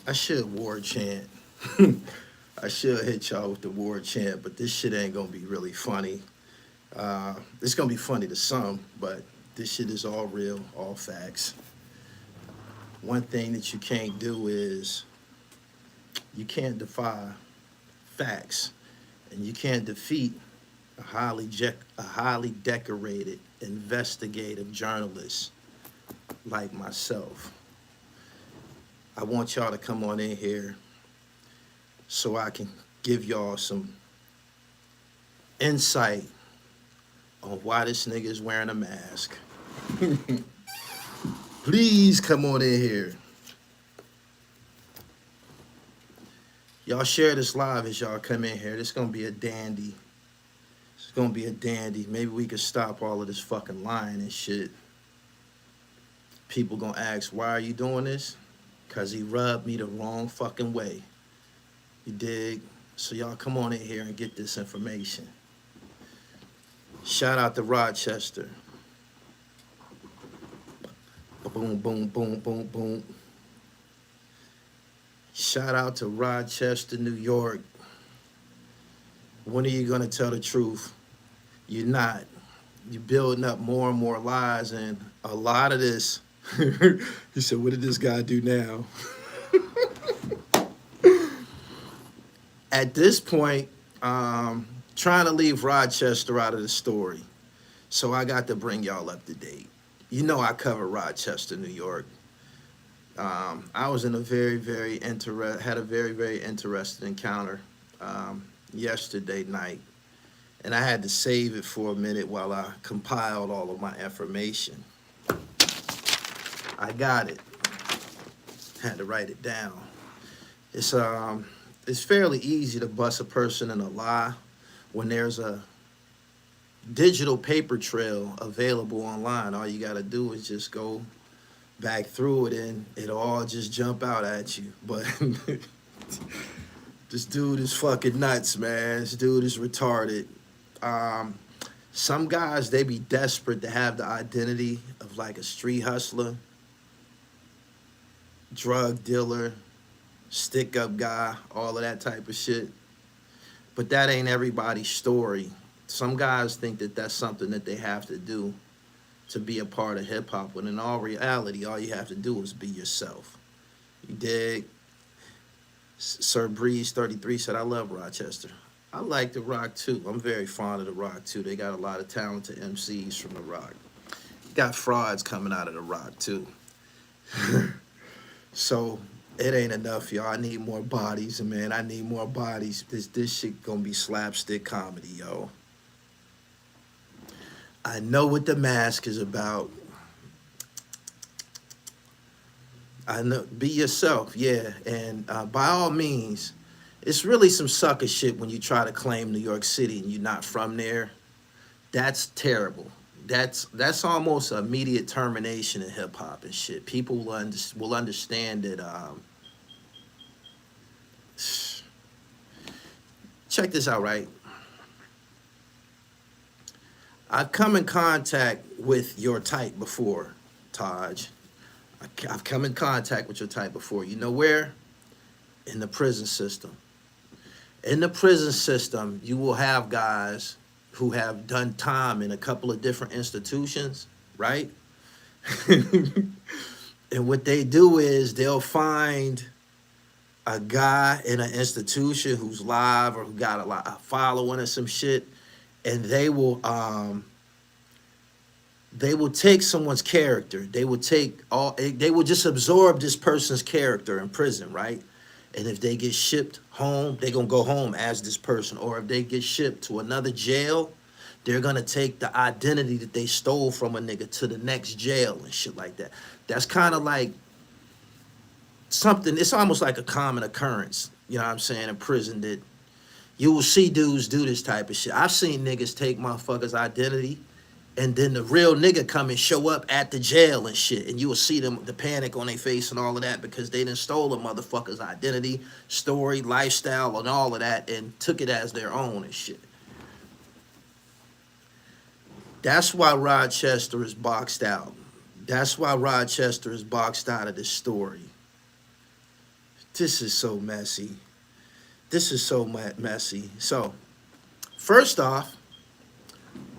I should war chant. I should hit y'all with the war chant, but this shit ain't gonna be really funny. It's gonna be funny to some, but this shit is all real, all facts. One thing that you can't do is you can't defy facts, and you can't defeat a highly decorated investigative journalist like myself. I want y'all to come on in here so I can give y'all some insight on why this nigga is wearing a mask. Please come on in here. Y'all share this live as y'all come in here. This is gonna be a dandy. It's gonna be a dandy. Maybe we could stop all of this fucking lying and shit. People gonna ask, why are you doing this? Cause he rubbed me the wrong fucking way. You dig? So y'all come on in here and get this information. Shout out to Rochester. Boom, boom, boom, boom, boom. Shout out to Rochester, New York. When are you gonna tell the truth? You're not. You're building up more and more lies, and a lot of this. He said, what did this guy do now? At this point, trying to leave Rochester out of the story. So I got to bring y'all up to date. You know I cover Rochester, New York. I was in a had a very interesting encounter yesterday night. And I had to save it for a minute while I compiled all of my information. I got it. Had to write it down. It's fairly easy to bust a person in a lie when there's a digital paper trail available online. All you gotta do is just go back through it and it'll all just jump out at you. But this dude is fucking nuts, man. This dude is retarded. Some guys, they be desperate to have the identity of like a street hustler, drug dealer, stick-up guy, all of that type of shit. But that ain't everybody's story. Some guys think that that's something that they have to do to be a part of hip-hop, when in all reality, all you have to do is be yourself. You dig? Sir Breeze 33 said, I love Rochester. I like the Rock, too. I'm very fond of the Rock, too. They got a lot of talented MCs from the Rock. Got frauds coming out of the Rock, too. So it ain't enough, y'all. I need more bodies, and man, I need more bodies. This shit gonna be slapstick comedy, yo. I know what the mask is about. I know, be yourself, yeah. And by all means, it's really some sucker shit when you try to claim New York City and you're not from there. That's terrible. That's almost immediate termination in hip hop and shit. People will understand that. Check this out, right? I've come in contact with your type before, Taj. I've come in contact with your type before. You know where? In the prison system. In the prison system, you will have guys who have done time in a couple of different institutions, right? And what they do is they'll find a guy in an institution who's live or who got a following or some shit, and they will take someone's character. They will just absorb this person's character in prison, right? And if they get shipped home, they're going to go home as this person. Or if they get shipped to another jail, they're going to take the identity that they stole from a nigga to the next jail and shit like that. That's kind of like something, it's almost like a common occurrence, you know what I'm saying, in prison, that you will see dudes do this type of shit. I've seen niggas take motherfuckers' identity and then the real nigga come and show up at the jail and shit, and you will see them, the panic on their face and all of that, because they done stole a motherfucker's identity, story, lifestyle, and all of that, and took it as their own and shit. That's why Rochester is boxed out. That's why Rochester is boxed out of this story. This is so messy. This is so messy. So, first off,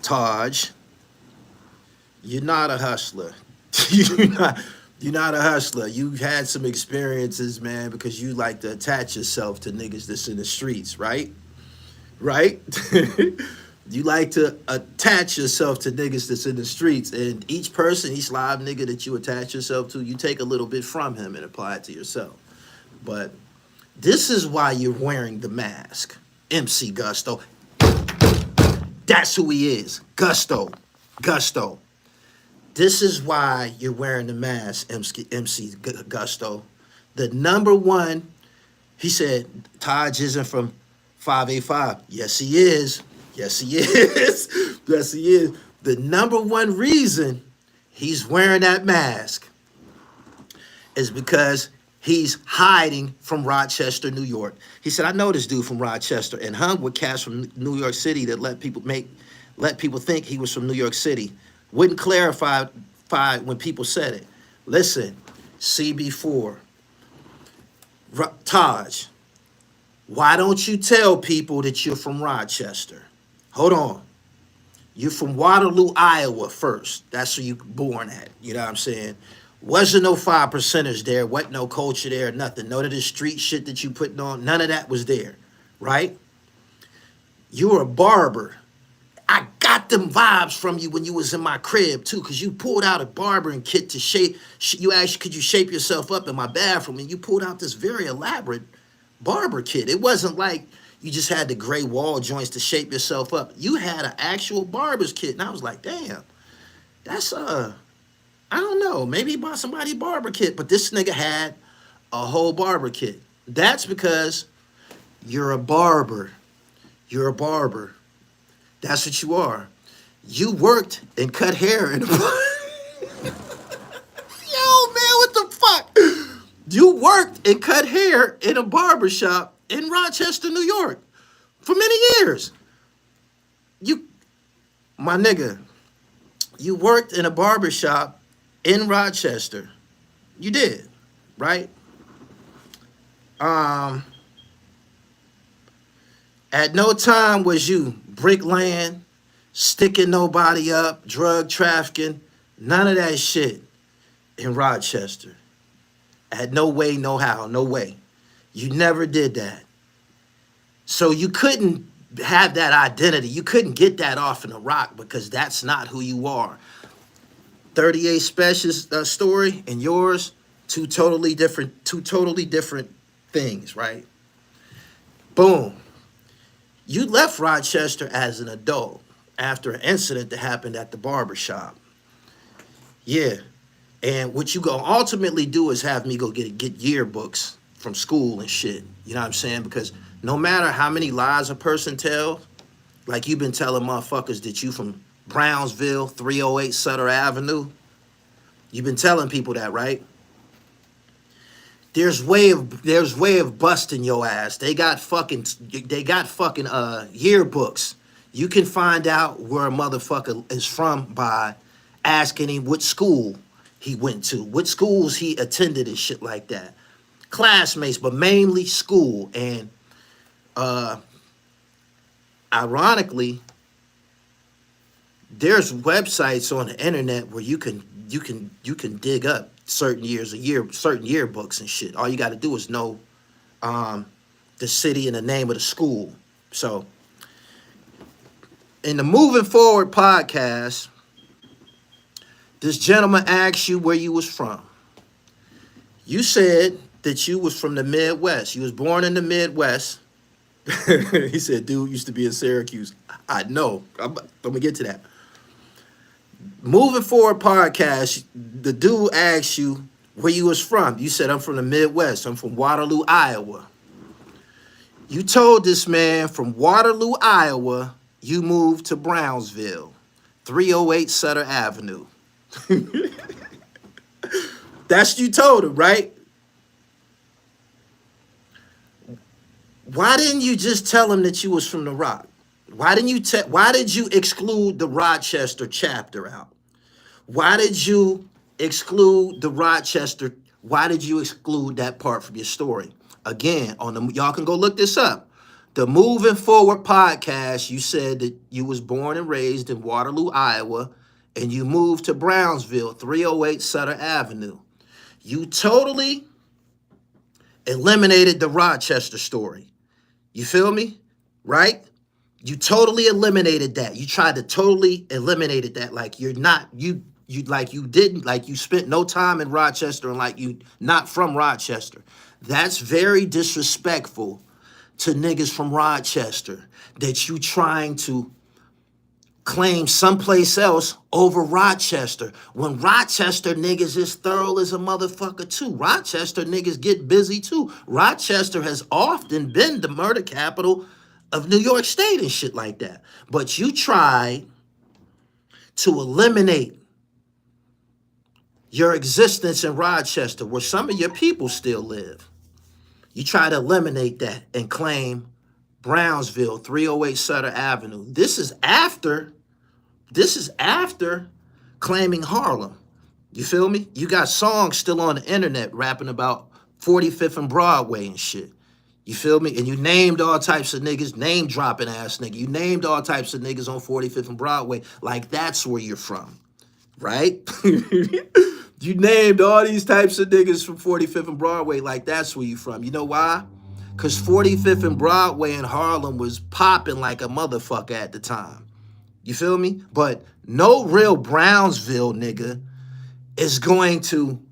Taj, you're not a hustler. you're not. You're not a hustler. You've had some experiences, man, because you like to attach yourself to niggas that's in the streets, right? Right? You like to attach yourself to niggas that's in the streets, and each person, each live nigga that you attach yourself to, you take a little bit from him and apply it to yourself. But this is why you're wearing the mask, MC Gusto. That's who he is, Gusto. Gusto. This is why you're wearing the mask, MC Gusto. The number one, he said, Taj isn't from 585. Yes, he is. Yes, he is. Yes, he is. The number one reason he's wearing that mask is because he's hiding from Rochester, New York. He said, I know this dude from Rochester and hung with cats from New York City that let people think he was from New York City. Wouldn't clarify when people said it. Listen, CB4, Taj, why don't you tell people that you're from Rochester? Hold on. You're from Waterloo, Iowa first. That's where you born at. You know what I'm saying? Wasn't no 5%ers there. Wasn't no culture there, nothing. None of the street shit that you putting on, none of that was there, right? You were a barber. I got them vibes from you when you was in my crib too, because you pulled out a barbering kit to shape. You asked, could you shape yourself up in my bathroom? And you pulled out this very elaborate barber kit. It wasn't like you just had the gray wall joints to shape yourself up. You had an actual barber's kit, and I was like, damn, that's I don't know, maybe he bought somebody a barber kit, but this nigga had a whole barber kit. That's because you're a barber. You're a barber. That's what you are. You worked and cut hair in a Yo, man, what the fuck? You worked and cut hair in a barbershop in Rochester, New York for many years. My nigga, you worked in a barbershop in Rochester. You did, right? At no time was you bricklaying, sticking nobody up, drug trafficking, none of that shit in Rochester. At no way, no how, no way. You never did that. So you couldn't have that identity. You couldn't get that off in the rock because that's not who you are. 38 Special's story and yours, two totally different things, right? Boom. You left Rochester as an adult after an incident that happened at the barbershop. Yeah. And what you go ultimately do is have me go get yearbooks from school and shit. You know what I'm saying? Because no matter how many lies a person tells, like you've been telling motherfuckers that you from Brownsville, 308 Sutter Avenue. You've been telling people that, right? There's way of busting your ass. They got fucking yearbooks. You can find out where a motherfucker is from by asking him what school he went to, what schools he attended and shit like that. Classmates, but mainly school. And ironically, there's websites on the internet where you can dig up certain yearbooks and shit. All you got to do is know the city and the name of the school. So in the Moving Forward podcast, this gentleman asked you where you was from. You said that you was from the Midwest. You was born in the Midwest. He said, dude used to be in Syracuse. I know. I'm going to get to that. Moving Forward podcast, the dude asked you where you was from. You said, I'm from the Midwest. I'm from Waterloo, Iowa. You told this man from Waterloo, Iowa, you moved to Brownsville, 308 Sutter Avenue. That's what you told him, right? Why didn't you just tell him that you was from the Rock? Why did you exclude the Rochester chapter out? Why did you exclude the Rochester? Why did you exclude that part from your story? Again, on the y'all can go look this up. The Moving Forward podcast, you said that you was born and raised in Waterloo, Iowa, and you moved to Brownsville, 308 Sutter Avenue. You totally eliminated the Rochester story. You feel me? Right? You totally eliminated that. You tried to totally eliminate that. Like you're not, you like you didn't, like you spent no time in Rochester and like you not from Rochester. That's very disrespectful to niggas from Rochester that you trying to claim someplace else over Rochester when Rochester niggas is thorough as a motherfucker too. Rochester niggas get busy too. Rochester has often been the murder capital of New York State and shit like that. But you tried to eliminate your existence in Rochester where some of your people still live. You try to eliminate that and claim Brownsville, 308 Sutter Avenue. This is after claiming Harlem. You feel me? You got songs still on the internet rapping about 45th and Broadway and shit. You feel me? And you named all types of niggas, name dropping ass nigga. You named all types of niggas on 45th and Broadway like that's where you're from, right? You named all these types of niggas from 45th and Broadway like that's where you from. You know why? Because 45th and Broadway in Harlem was popping like a motherfucker at the time. You feel me? But no real Brownsville nigga is going to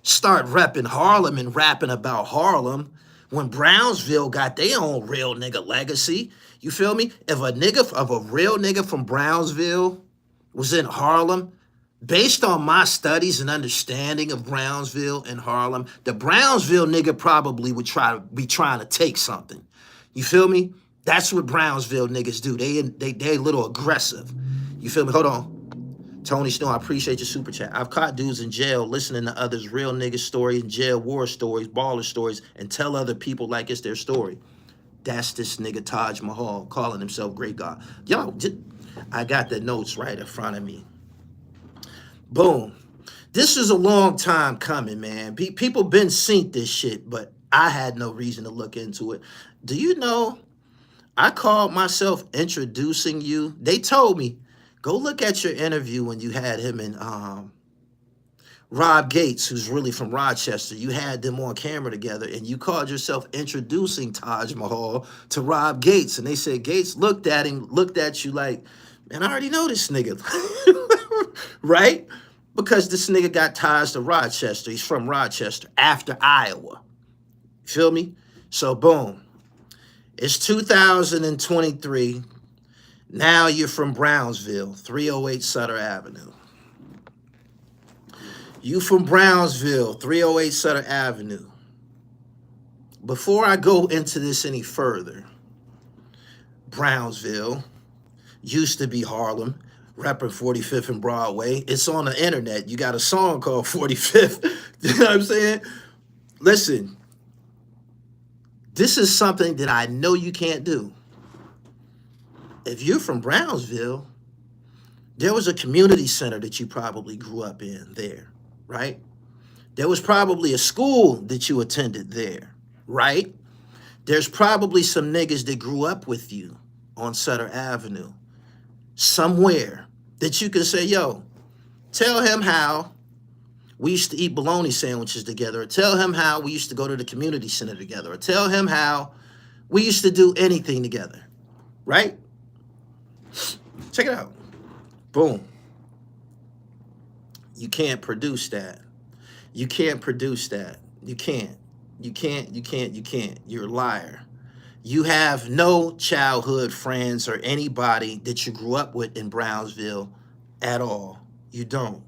start repping Harlem and rapping about Harlem when Brownsville got their own real nigga legacy. You feel me? If a real nigga from Brownsville was in Harlem, based on my studies and understanding of Brownsville and Harlem, the Brownsville nigga probably would be trying to take something. You feel me? That's what Brownsville niggas do. They a little aggressive. You feel me? Hold on. Tony Snow, I appreciate your super chat. I've caught dudes in jail listening to others' real nigga stories, jail war stories, baller stories, and tell other people like it's their story. That's this nigga Taj Mahal calling himself Great God. Yo, I got the notes right in front of me. Boom. This is a long time coming, man. People been seen this shit, but I had no reason to look into it. Do you know, I called myself introducing you. They told me, go look at your interview when you had him and Rob Gates, who's really from Rochester. You had them on camera together, and you called yourself introducing Taj Mahal to Rob Gates. And they said Gates looked at you like, man, I already know this nigga. Right? Because this nigga got ties to Rochester. He's from Rochester after Iowa. Feel me? So boom. It's 2023. Now you're from Brownsville, 308 Sutter Avenue. You from Brownsville, 308 Sutter Avenue. Before I go into this any further, Brownsville used to be Harlem, repping 45th and Broadway. It's on the internet. You got a song called 45th. You know what I'm saying? Listen, this is something that I know you can't do. If you're from Brownsville, there was a community center that you probably grew up in there, right? There was probably a school that you attended there, right? There's probably some niggas that grew up with you on Sutter Avenue somewhere that you can say, yo, tell him how we used to eat bologna sandwiches together, or tell him how we used to go to the community center together, or tell him how we used to do anything together, right? Check it out. Boom. You can't produce that. You can't produce that. You can't. You can't. You're a liar. You have no childhood friends or anybody that you grew up with in Brownsville at all. You don't.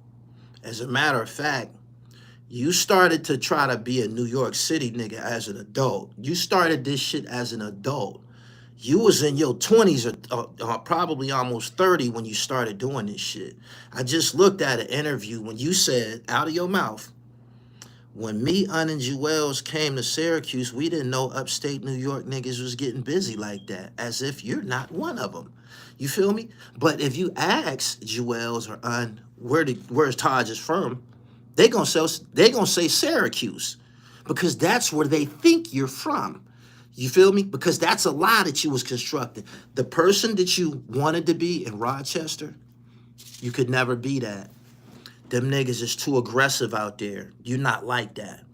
As a matter of fact, you started to try to be a New York City nigga as an adult. You started this shit as an adult. You was in your 20s or probably almost 30 when you started doing this shit. I just looked at an interview when you said, out of your mouth, when me, and Juelz came to Syracuse, we didn't know upstate New York niggas was getting busy like that, as if you're not one of them. You feel me? But if you ask Juelz or where's Taj is from, they gonna say Syracuse. because that's where they think you're from. You feel me? Because that's a lie that you was constructing. The person that you wanted to be in Rochester, you could never be that. Them niggas is too aggressive out there. You're not like that.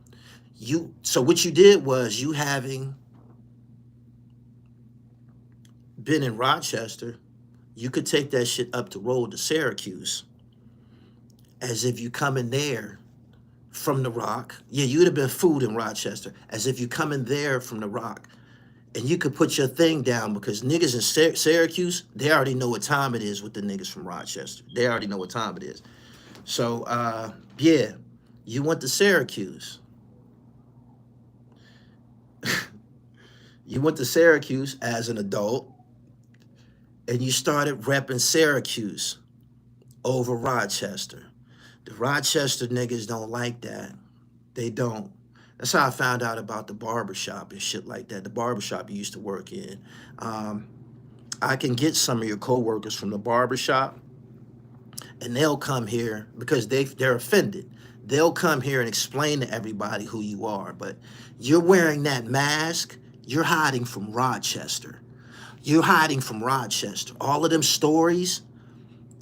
So what you did was, you having been in Rochester, you could take that shit up the road to Syracuse. As if you coming there from the Rock. Yeah, you'd have been food in Rochester. As if you coming there from the Rock. And you could put your thing down, because niggas in Syracuse, they already know what time it is with the niggas from Rochester. They already know what time it is. So, yeah, you went to Syracuse. You went to Syracuse as an adult, and you started repping Syracuse over Rochester. The Rochester niggas don't like that. They don't. That's how I found out about the barbershop and shit like that. The barbershop you used to work in. I can get some of your coworkers from the barbershop, and they'll come here because they're offended. They'll come here and explain to everybody who you are. But you're wearing that mask, you're hiding from Rochester. You're hiding from Rochester. All of them stories,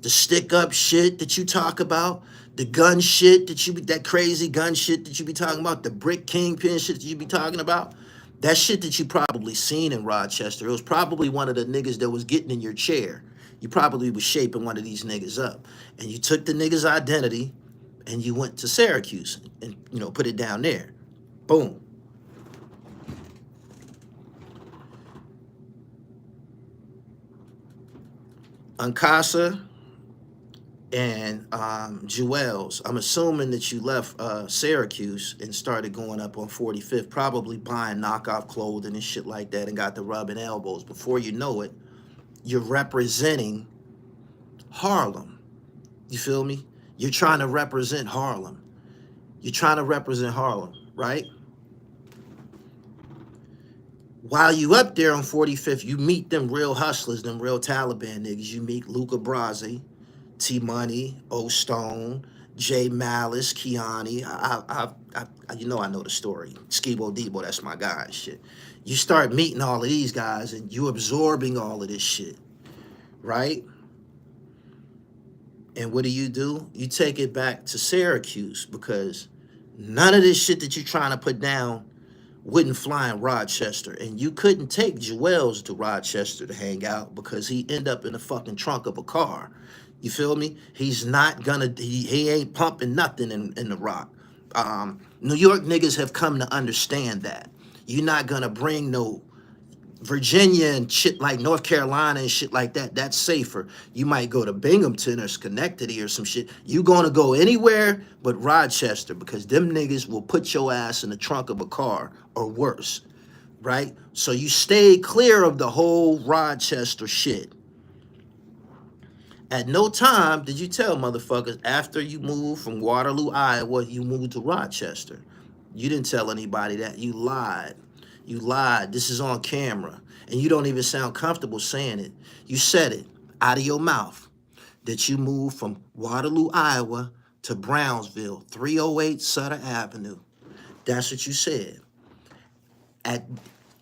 the stick-up shit that you talk about, the gun shit that crazy gun shit that you be talking about, the brick kingpin shit that you be talking about, that shit that you probably seen in Rochester. It was probably one of the niggas that was getting in your chair. You probably was shaping one of these niggas up. And you took the nigga's identity and you went to Syracuse and, put it down there. Boom. Unkasa and Juelz, I'm assuming that you left Syracuse and started going up on 45th, probably buying knockoff clothing and shit like that, and got the rubbing elbows. Before you know it, you're representing Harlem. You feel me? You're trying to represent Harlem. You're trying to represent Harlem, right? While you up there on 45th, you meet them real hustlers, them real Taliban niggas. You meet Luca Brasi, T-Money, O-Stone, J Malice, Kiani. I know the story. Skibo Debo, that's my guy and shit. You start meeting all of these guys and you absorbing all of this shit, right? And what do? You take it back to Syracuse, because none of this shit that you're trying to put down wouldn't fly in Rochester. And you couldn't take Juelz to Rochester to hang out, because he end up in the fucking trunk of a car. You feel me? He's not gonna, he ain't pumping nothing in the Rock. New York niggas have come to understand that. You're not gonna bring no Virginia and shit like North Carolina and shit like that. That's safer. You might go to Binghamton or Schenectady or some shit. You gonna go anywhere but Rochester, because them niggas will put your ass in the trunk of a car or worse, right? So you stay clear of the whole Rochester shit. At no time did you tell motherfuckers after you moved from Waterloo, Iowa, you moved to Rochester. You didn't tell anybody that. You lied. You lied. This is on camera. And you don't even sound comfortable saying it. You said it out of your mouth that you moved from Waterloo, Iowa to Brownsville, 308 Sutter Avenue. That's what you said.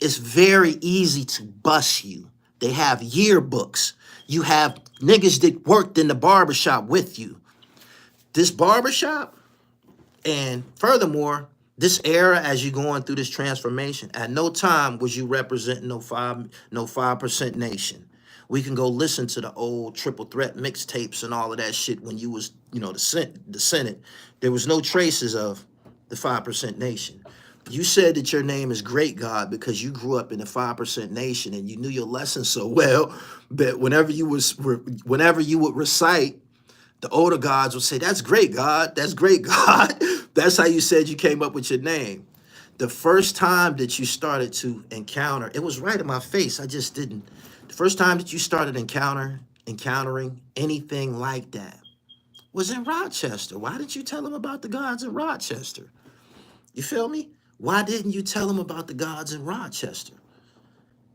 It's very easy to bust you. They have yearbooks. You have niggas that worked in the barbershop with you. This barbershop, and furthermore, this era, as you're going through this transformation, at no time was you representing no 5% nation. We can go listen to the old Triple Threat mixtapes and all of that shit when you was, the Senate. There was no traces of the 5% nation. You said that your name is Great God because you grew up in the 5% nation and you knew your lesson so well that whenever you would recite, the older gods would say, "That's great, God. That's great, God." That's how you said you came up with your name. The first time that you started to encounter, it was right in my face. I just didn't. The first time that you started encountering anything like that was in Rochester. Why didn't you tell them about the gods in Rochester? You feel me? Why didn't you tell them about the gods in Rochester?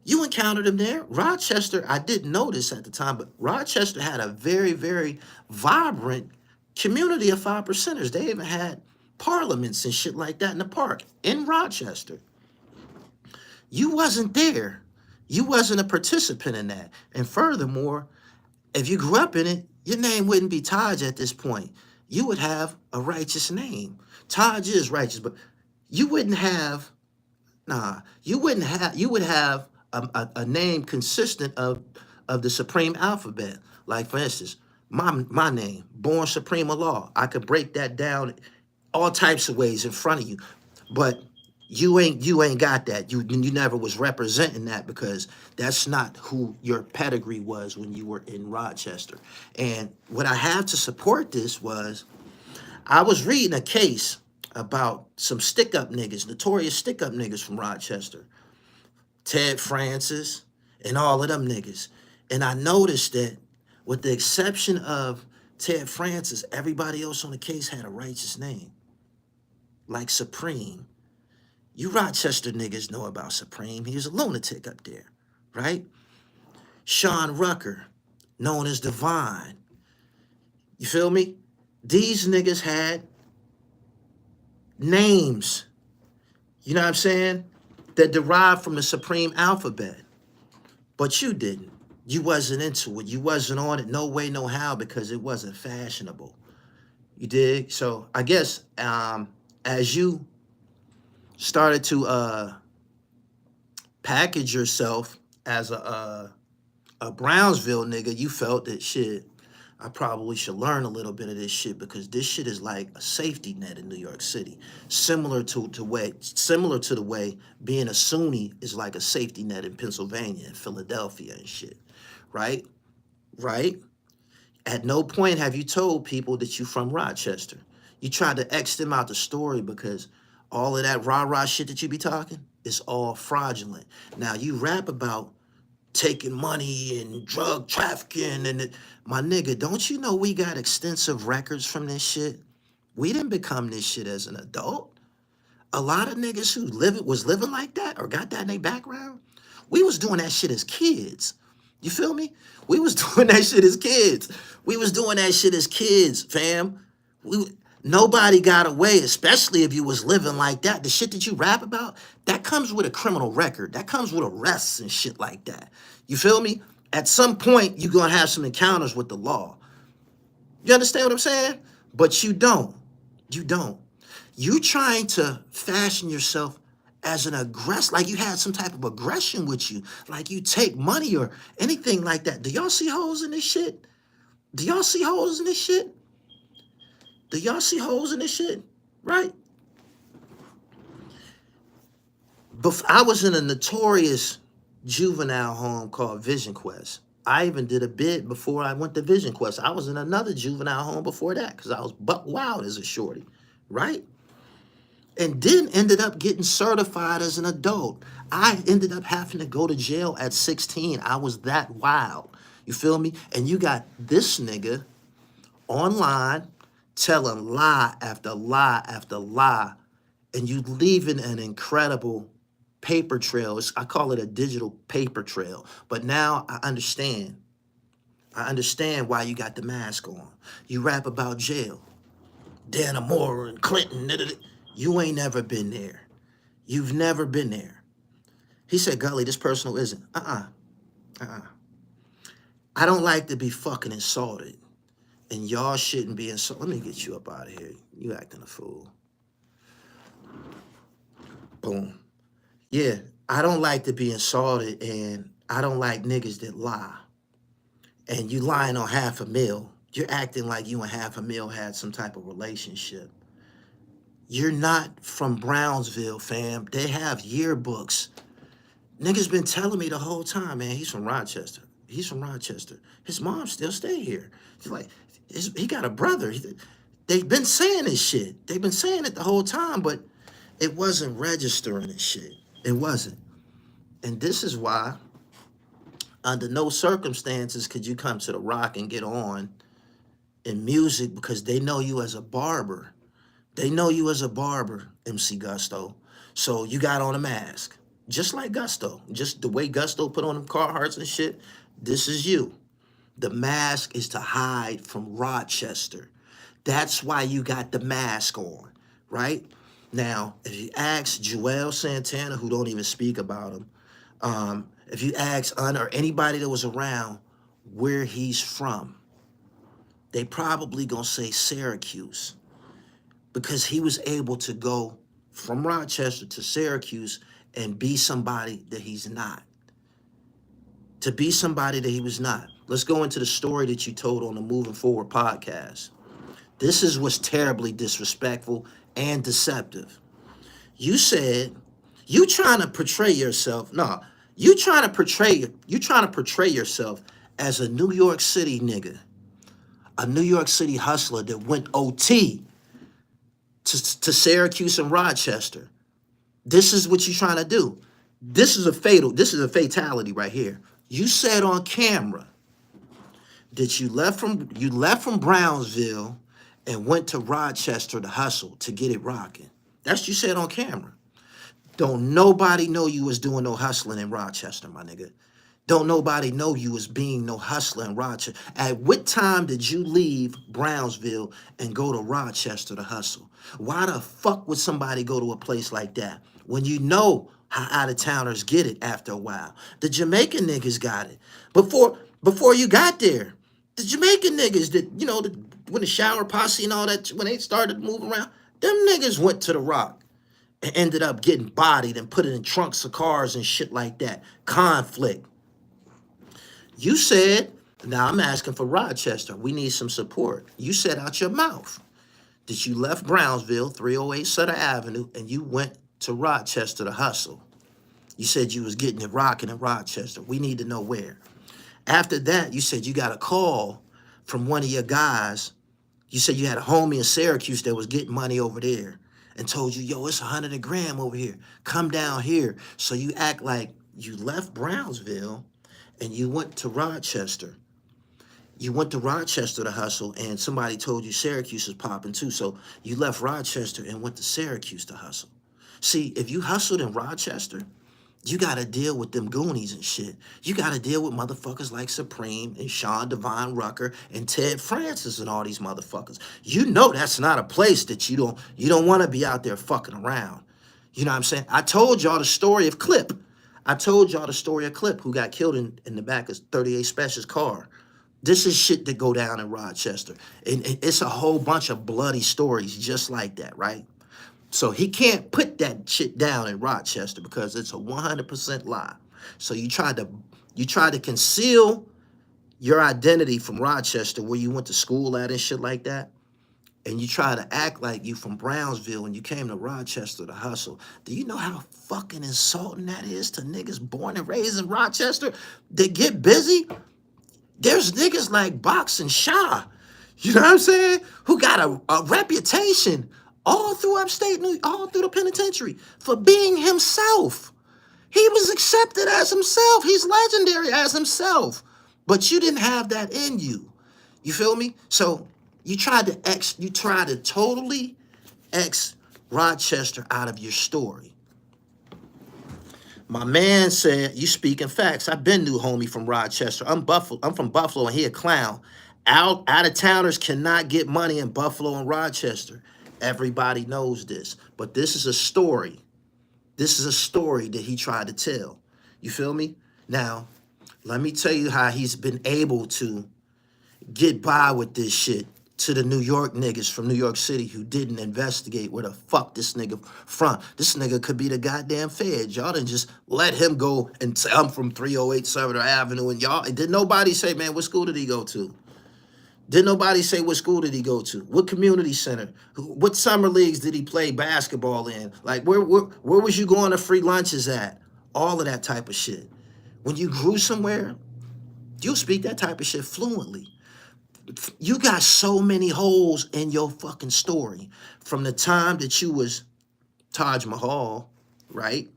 You encountered them there. Rochester, I didn't notice at the time, but Rochester had a very, very vibrant community of 5%ers. They even had parliaments and shit like that in the park in Rochester. You wasn't there. You wasn't a participant in that. And furthermore, if you grew up in it, your name wouldn't be Taj at this point. You would have a righteous name. Taj is righteous, but you wouldn't have, you would have a name consistent of the supreme alphabet. Like for instance, my name, Born Supreme of Law. I could break that down all types of ways in front of you. But you ain't got that. You never was representing that because that's not who your pedigree was when you were in Rochester. And what I have to support this was I was reading a case about some stick-up niggas, notorious stick-up niggas from Rochester, Ted Francis, and all of them niggas. And I noticed that with the exception of Ted Francis, everybody else on the case had a righteous name, like Supreme. You Rochester niggas know about Supreme. He was a lunatic up there, right? Sean Rucker, known as Divine. You feel me? These niggas had names, you know what I'm saying, that derived from the supreme alphabet. But you didn't. You wasn't into it. You wasn't on it no way, no how, because it wasn't fashionable. You dig? So I guess as you started to package yourself as a Brownsville nigga, you felt that shit, I probably should learn a little bit of this shit because this shit is like a safety net in New York City. Similar to the way being a Sunni is like a safety net in Pennsylvania and Philadelphia and shit. Right? Right? At no point have you told people that you from Rochester. You tried to X them out the story because all of that rah-rah shit that you be talking is all fraudulent. Now, you rap about taking money and drug trafficking and my nigga, don't you know we got extensive records from this shit? We didn't become this shit as an adult. A lot of niggas who was living like that or got that in their background, we was doing that shit as kids. You feel me? We was doing that shit as kids. We was doing that shit as kids, fam. Nobody got away, especially if you was living like that. The shit that you rap about, that comes with a criminal record. That comes with arrests and shit like that. You feel me? At some point, you're going to have some encounters with the law. You understand what I'm saying? But you don't. You don't. You trying to fashion yourself as an aggressor, like you had some type of aggression with you, like you take money or anything like that. Do y'all see holes in this shit? Do y'all see holes in this shit? Do y'all see holes in this shit? Right? I was in a notorious juvenile home called Vision Quest. I even did a bid before I went to Vision Quest. I was in another juvenile home before that because I was buck wild as a shorty, right? And then ended up getting certified as an adult. I ended up having to go to jail at 16. I was that wild. You feel me? And you got this nigga online telling lie after lie after lie, and you leaving an incredible paper trail. I call it a digital paper trail. But now I understand. I understand why you got the mask on. You rap about jail. Dan Amore and Clinton. You ain't never been there. You've never been there. He said, Gully, this personal isn't. I don't like to be fucking insulted. And y'all shouldn't be insulted. Let me get you up out of here. You acting a fool. Boom. Yeah, I don't like to be insulted, and I don't like niggas that lie. And you lying on $500,000. You're acting like you and $500,000 had some type of relationship. You're not from Brownsville, fam. They have yearbooks. Niggas been telling me the whole time, man, he's from Rochester. He's from Rochester. His mom still stay here. He's like, he got a brother. They've been saying this shit. They've been saying it the whole time, but it wasn't registering this shit. It wasn't. And this is why, under no circumstances could you come to the Rock and get on in music, because they know you as a barber. They know you as a barber, MC Gusto. So you got on a mask. Just like Gusto. Just the way Gusto put on them Carhartts and shit. This is you. The mask is to hide from Rochester. That's why you got the mask on, right? Now, if you ask Juelz Santana, who don't even speak about him, if you ask or anybody that was around where he's from, they probably gonna say Syracuse, because he was able to go from Rochester to Syracuse and be somebody that he's not. To be somebody that he was not. Let's go into the story that you told on the Moving Forward podcast. This is what's terribly disrespectful and deceptive. You said you trying to portray yourself. No, you trying to portray yourself as a New York City nigga, a New York City hustler that went OT to Syracuse and Rochester. This is what you're trying to do. This is a fatality right here. You said on camera that you left from Brownsville and went to Rochester to hustle to get it rocking. That's what you said on camera. Don't nobody know you was doing no hustling in Rochester, my nigga. Don't nobody know you was being no hustler in Rochester. At what time did you leave Brownsville and go to Rochester to hustle? Why the fuck would somebody go to a place like that when you know how out-of-towners get it after a while? The Jamaican niggas got it. Before you got there, the Jamaican niggas that, when the shower posse and all that, when they started moving around, them niggas went to the Rock and ended up getting bodied and put it in trunks of cars and shit like that. Conflict. You said, now I'm asking for Rochester. We need some support. You said out your mouth that you left Brownsville, 308 Sutter Avenue, and you went to Rochester to hustle. You said you was getting it rocking in Rochester. We need to know where. After that, you said you got a call from one of your guys. You said you had a homie in Syracuse that was getting money over there and told you, yo, it's 100 a gram over here. Come down here. So you act like you left Brownsville and you went to Rochester. You went to Rochester to hustle, and somebody told you Syracuse is popping too. So you left Rochester and went to Syracuse to hustle. See, if you hustled in Rochester, you got to deal with them Goonies and shit. You got to deal with motherfuckers like Supreme and Sean Devine Rucker and Ted Francis and all these motherfuckers. You know that's not a place that you don't want to be out there fucking around. You know what I'm saying? I told y'all the story of Clip. Who got killed in the back of 38 Special's car. This is shit that go down in Rochester. And it's a whole bunch of bloody stories just like that, right? So he can't put that shit down in Rochester because it's a 100% lie. So you tried to conceal your identity from Rochester, where you went to school at and shit like that. And you try to act like you from Brownsville and you came to Rochester to hustle. Do you know how fucking insulting that is to niggas born and raised in Rochester that get busy? There's niggas like Box and Shaw, you know what I'm saying, who got a reputation all through upstate New York, all through the penitentiary for being himself. He was accepted as himself. He's legendary as himself. But you didn't have that in you. You feel me? So you tried to totally X Rochester out of your story. My man said, you speaking facts. I've been new homie from Rochester. I'm from Buffalo and he a clown. Out-of-towners cannot get money in Buffalo and Rochester. Everybody knows this. But this is a story. This is a story that he tried to tell. You feel me? Now, let me tell you how he's been able to get by with this shit to the New York niggas from New York City who didn't investigate where the fuck this nigga from. This nigga could be the goddamn feds. Y'all didn't just let him go and say, I'm from 308 Sutter Avenue. And y'all, did nobody say, man, what school did he go to? Did nobody say what school did he go to? What community center? What summer leagues did he play basketball in? Like, where was you going to free lunches at? All of that type of shit. When you grew somewhere, you'll speak that type of shit fluently. You got so many holes in your fucking story from the time that you was Taj Mahal, right?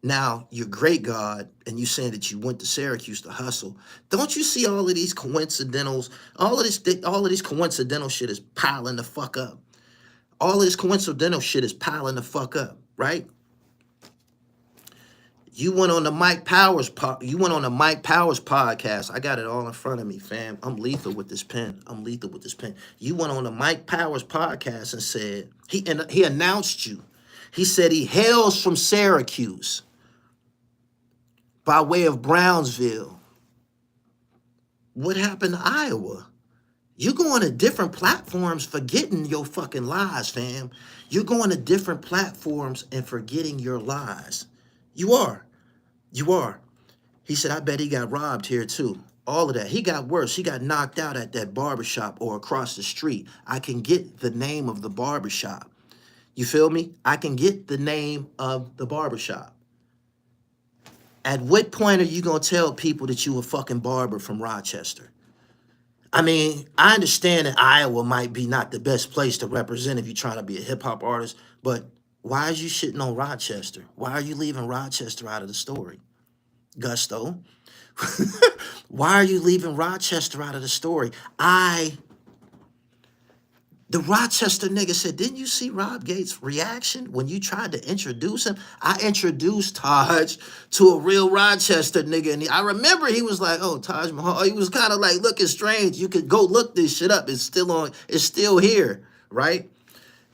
Now you're great God, and you saying that you went to Syracuse to hustle. Don't you see all of these coincidentals? All of this coincidental shit is piling the fuck up. All of this coincidental shit is piling the fuck up, right? You went on the Mike Powers podcast. I got it all in front of me, fam. I'm lethal with this pen. You went on the Mike Powers podcast and said he announced you. He said he hails from Syracuse by way of Brownsville. What happened to Iowa? You're going to different platforms forgetting your fucking lies, fam. You're going to different platforms and forgetting your lies. You are. He said, I bet he got robbed here too. All of that. He got worse. He got knocked out at that barbershop or across the street. I can get the name of the barbershop. You feel me? I can get the name of the barbershop. At what point are you going to tell people that you a fucking barber from Rochester? I mean, I understand that Iowa might be not the best place to represent if you're trying to be a hip-hop artist, but why is you shitting on Rochester? Why are you leaving Rochester out of the story? Gusto. Why are you leaving Rochester out of the story? The Rochester nigga said, didn't you see Rob Gates' reaction when you tried to introduce him? I introduced Taj to a real Rochester nigga, and I remember he was like, oh, Taj Mahal. He was kind of like looking strange. You could go look this shit up. It's still here, right?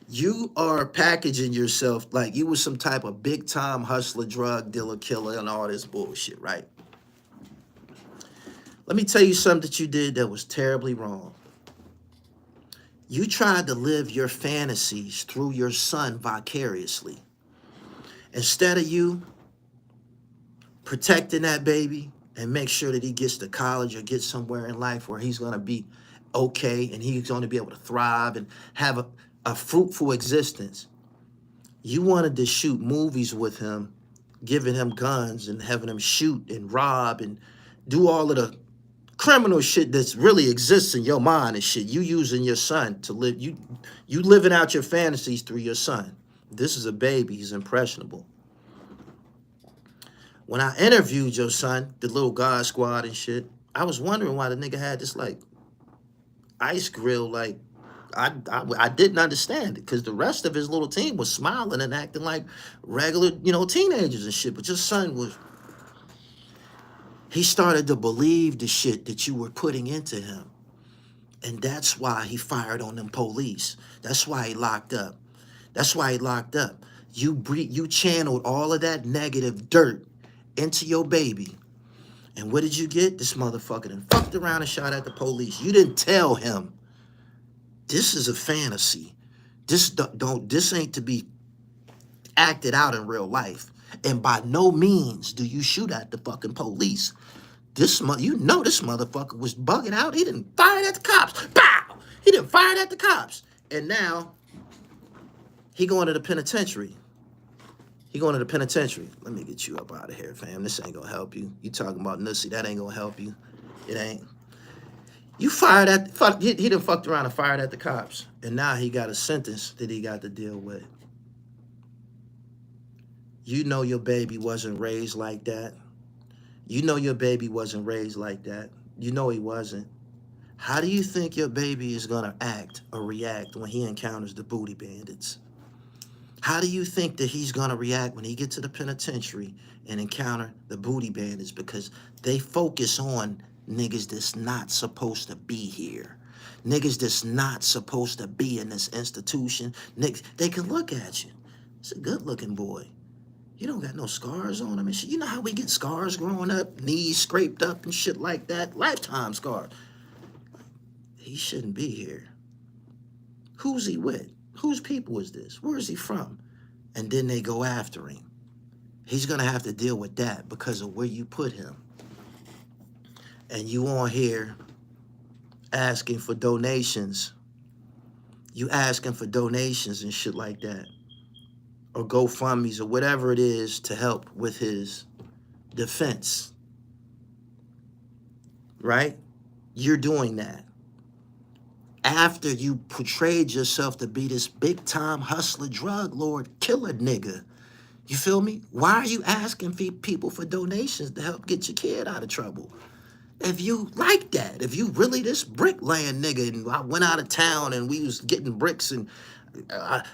You are packaging yourself like you was some type of big-time hustler, drug dealer, killer, and all this bullshit, right? Let me tell you something that you did that was terribly wrong. You tried to live your fantasies through your son vicariously. Instead of you protecting that baby and make sure that he gets to college or gets somewhere in life where he's going to be okay and he's going to be able to thrive and have a fruitful existence, you wanted to shoot movies with him, giving him guns and having him shoot and rob and do all of the criminal shit that's really exists in your mind and shit. You using your son to live, you living out your fantasies through your son. This is a baby, he's impressionable. When I interviewed your son, the little God Squad and shit, I was wondering why the nigga had this like ice grill. Like I didn't understand it because the rest of his little team was smiling and acting like regular, teenagers and shit. But your son was, he started to believe the shit that you were putting into him. And that's why he fired on them police. That's why he locked up. You channeled all of that negative dirt into your baby. And what did you get? This motherfucker done fucked around and shot at the police. You didn't tell him. This is a fantasy. This ain't to be acted out in real life. And by no means do you shoot at the fucking police. This motherfucker was bugging out. He didn't fire at the cops. Bow! He didn't fire at the cops. And now he going to the penitentiary. Let me get you up out of here, fam. This ain't gonna help you. You talking about Nussy, that ain't gonna help you. It ain't. You fired at, he done fucked around and fired at the cops. And now he got a sentence that he got to deal with. You know your baby wasn't raised like that. You know he wasn't. How do you think your baby is gonna act or react when he encounters the booty bandits? How do you think that he's gonna react when he gets to the penitentiary and encounter the booty bandits? Because they focus on niggas that's not supposed to be here. Niggas that's not supposed to be in this institution. Niggas, they can look at you. It's a good looking boy. You don't got no scars on him and shit. You know how we get scars growing up, knees scraped up and shit like that? Lifetime scars. He shouldn't be here. Who's he with? Whose people is this? Where is he from? And then they go after him. He's gonna have to deal with that because of where you put him. And you on here asking for donations. You asking for donations and shit like that. Or GoFundMes or whatever it is to help with his defense. Right? You're doing that. After you portrayed yourself to be this big-time hustler, drug lord, killer nigga. You feel me? Why are you asking people for donations to help get your kid out of trouble? If you like that, if you really this bricklaying nigga, and I went out of town and we was getting bricks and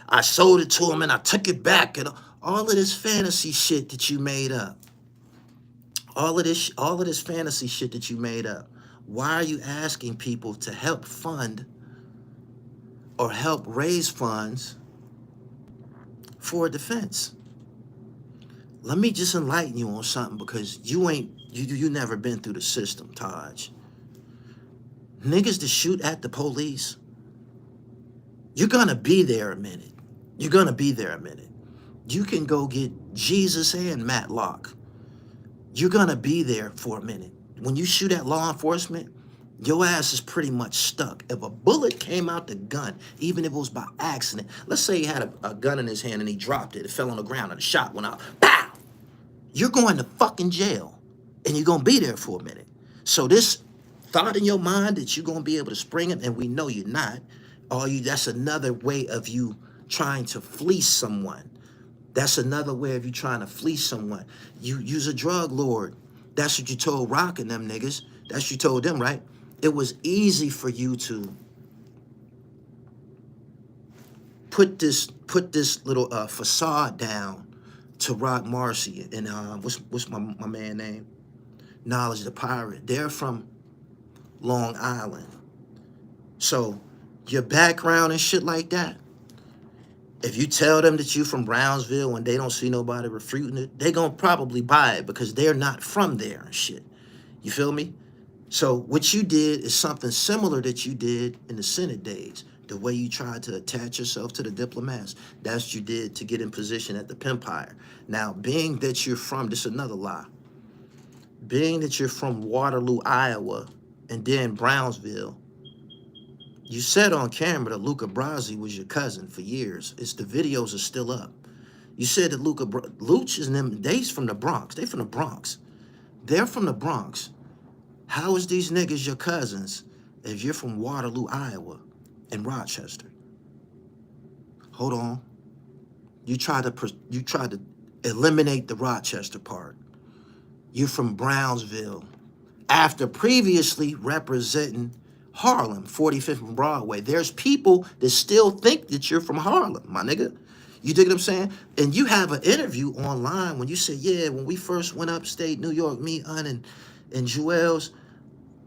I sold it to him and I took it back and all of this fantasy shit that you made up. All of this fantasy shit that you made up. Why are you asking people to help fund or help raise funds for a defense? Let me just enlighten you on something, because you never been through the system, Taj. Niggas to shoot at the police, you're gonna be there a minute. You're gonna be there a minute. You can go get Jesus and Matlock. You're gonna be there for a minute. When you shoot at law enforcement, your ass is pretty much stuck. If a bullet came out the gun, even if it was by accident, let's say he had a gun in his hand and he dropped it, it fell on the ground and the shot went out, pow! You're going to fucking jail, and you're gonna be there for a minute. So this thought in your mind that you're gonna be able to spring it, and we know you're not, that's another way of you trying to fleece someone. That's another way of you trying to fleece someone. You's a drug lord. That's what you told Rock and them niggas. That's what you told them, right? It was easy for you to put this little facade down to Rock Marcy and what's my man name? Knowledge the Pirate. They're from Long Island. So your background and shit like that, if you tell them that you from Brownsville and they don't see nobody refuting it, they gonna probably buy it because they're not from there and shit. You feel me? So what you did is something similar that you did in the Senate days. The way you tried to attach yourself to the Diplomats, that's what you did to get in position at the Empire. Now, being that you're from, this is another lie. Being that you're from Waterloo, Iowa, and then Brownsville, you said on camera that Luca Brasi was your cousin for years. The videos are still up. You said that Luch and them, they's from the Bronx. They from the Bronx. They're from the Bronx. How is these niggas your cousins if you're from Waterloo, Iowa, and Rochester? Hold on. You tried to eliminate the Rochester part. You're from Brownsville, after previously representing Harlem, 45th and Broadway. There's people that still think that you're from Harlem, my nigga. You dig what I'm saying? And you have an interview online when you say, yeah, when we first went upstate New York, me, and Juelz,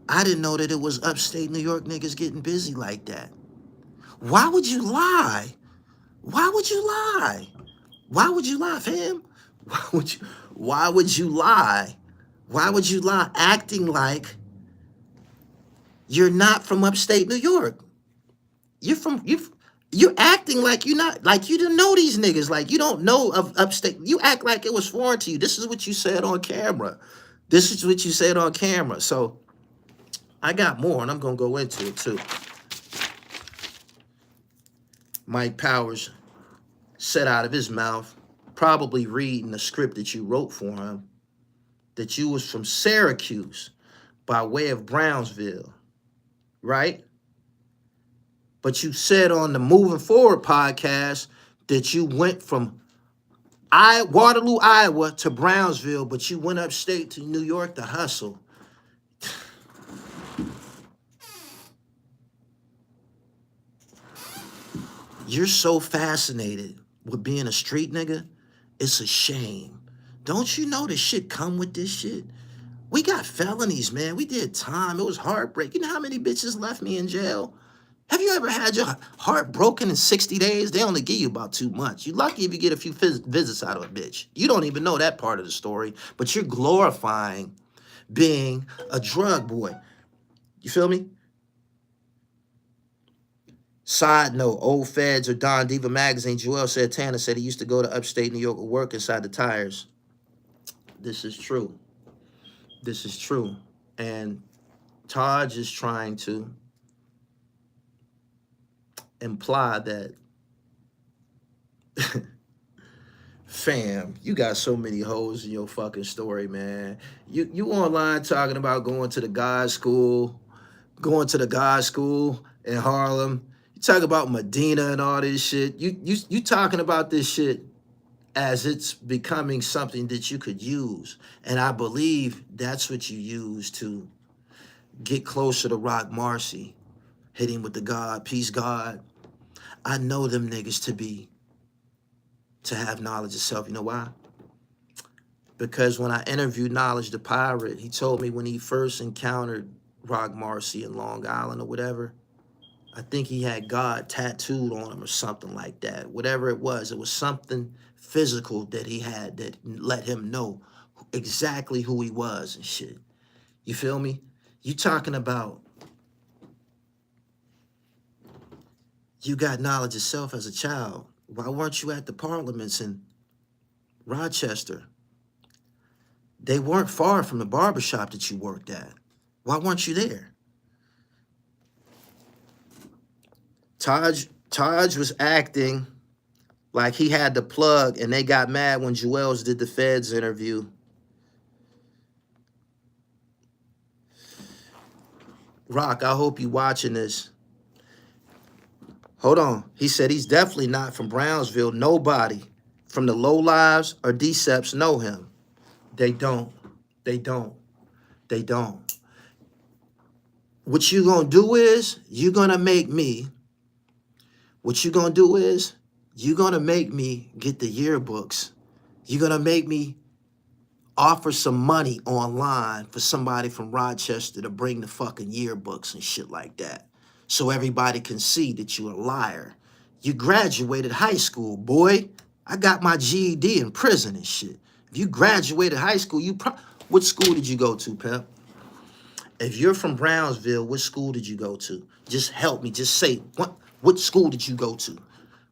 I didn't know that it was upstate New York niggas getting busy like that. Why would you lie? Why would you lie? Why would you lie, fam? Why would you lie? Why would you lie acting like you're not from upstate New York? You're acting like you're not, like you didn't know these niggas, like you don't know of upstate. You act like it was foreign to you. This is what you said on camera. So I got more, and I'm gonna go into it too. Mike Powers said out of his mouth, probably reading the script that you wrote for him, that you was from Syracuse by way of Brownsville, right? But you said on the Moving Forward podcast that you went from Waterloo, Iowa to Brownsville, but you went upstate to New York to hustle. You're so fascinated with being a street nigga, it's a shame. Don't you know the shit come with this shit? We got felonies, man. We did time. It was heartbreak. You know how many bitches left me in jail? Have you ever had your heart broken in 60 days? They only give you about 2 months. You're lucky if you get a few visits out of a bitch. You don't even know that part of the story, but you're glorifying being a drug boy. You feel me? Side note, Old Feds or Don Diva magazine, Juelz Santana said he used to go to upstate New York and work inside the tires. This is true. This is true. And Taj is trying to imply that, fam, you got so many holes in your fucking story, man. You online talking about going to the God school in Harlem. You talk about Medina and all this shit. You talking about this shit as it's becoming something that you could use. And I believe that's what you use to get closer to Rock Marcy, hit him with the God, peace God. I know them niggas to have knowledge of self. You know why? because when I interviewed Knowledge the Pirate, he told me when he first encountered Rock Marcy in Long Island or whatever, I think he had God tattooed on him or something like that. Whatever it was something physical that he had that let him know exactly who he was and shit. You feel me? You talking about you got knowledge yourself as a child. Why weren't you at the parliaments in Rochester? They weren't far from the barbershop that you worked at. Why weren't you there? Taj was acting like he had the plug, and they got mad when Juelz did the Feds interview. Rock, I hope you watching this. Hold on. He said he's definitely not from Brownsville. Nobody from the Low Lives or Deceps know him. They don't. They don't. They don't. What you gonna do is you're gonna make me. What you gonna do is you're gonna make me get the yearbooks. You're gonna make me offer some money online for somebody from Rochester to bring the fucking yearbooks and shit like that, so everybody can see that you're a liar. You graduated high school, boy. I got my GED in prison and shit. If you graduated high school, what school did you go to, pimp? If you're from Brownsville, what school did you go to? Just help me. Just say, what school did you go to?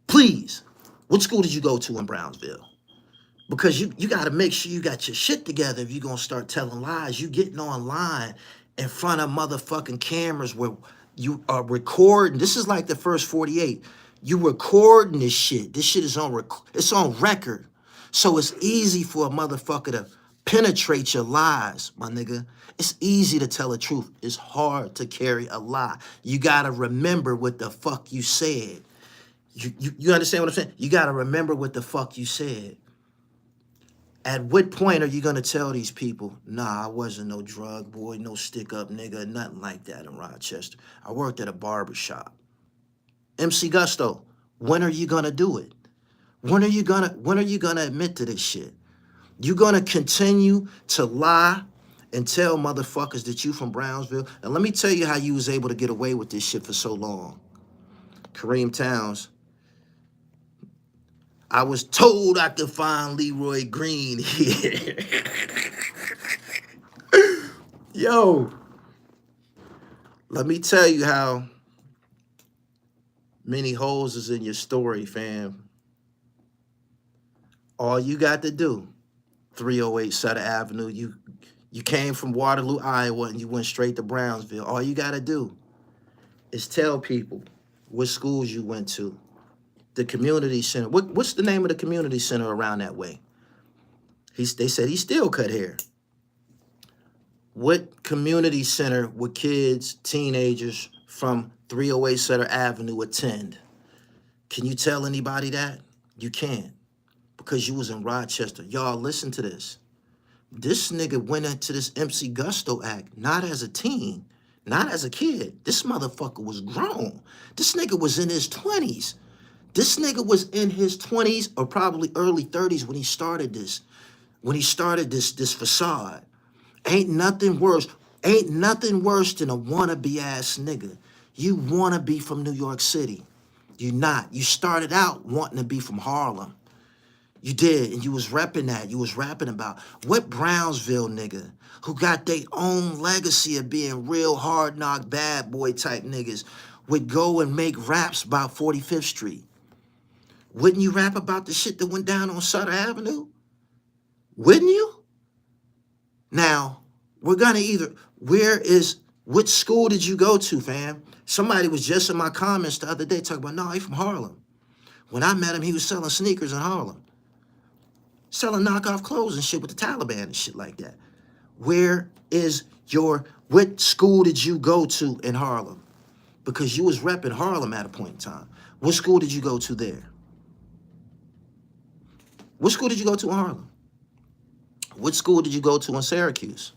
Please, what school did you go to in Brownsville? Because you got to make sure you got your shit together if you're going to start telling lies. You getting online in front of motherfucking cameras where you are recording. This is like the first 48. You recording this shit. This shit is it's on record. So it's easy for a motherfucker to penetrate your lies, my nigga. It's easy to tell the truth. It's hard to carry a lie. You got to remember what the fuck you said. You understand what I'm saying? You got to remember what the fuck you said. At what point are you going to tell these people, nah, I wasn't no drug boy, no stick-up nigga, nothing like that in Rochester. I worked at a barber shop. MC Gusto, when are you going to do it? When are you going to admit to this shit? You going to continue to lie and tell motherfuckers that you from Brownsville? And let me tell you how you was able to get away with this shit for so long. Kareem Towns, I was told I could find Leroy Green here. Yo, let me tell you how many holes is in your story, fam. All you got to do, 308 Sutter Avenue, you came from Waterloo, Iowa, and you went straight to Brownsville. All you got to do is tell people what schools you went to. The community center. What's the name of the community center around that way? They said he still cut hair. What community center would kids, teenagers from 308 Sutter Avenue attend? Can you tell anybody that? You can't, because you was in Rochester. Y'all, listen to this. This nigga went into this MC Gusto act not as a teen, not as a kid. This motherfucker was grown. This nigga was in his 20s. This nigga was in his 20s or probably early 30s when he started this. When he started this facade. Ain't nothing worse than a wannabe ass nigga. You wanna be from New York City. You not. You started out wanting to be from Harlem. You did, and you was repping that. You was rapping about what Brownsville nigga who got their own legacy of being real hard knock bad boy type niggas would go and make raps about 45th Street. Wouldn't you rap about the shit that went down on Sutter Avenue? Wouldn't you? Now, we're gonna which school did you go to, fam? Somebody was just in my comments the other day talking about, no, he's from Harlem. When I met him, he was selling sneakers in Harlem. Selling knockoff clothes and shit with the Taliban and shit like that. What school did you go to in Harlem? Because you was repping Harlem at a point in time. What school did you go to there? What school did you go to in Harlem? What school did you go to in Syracuse?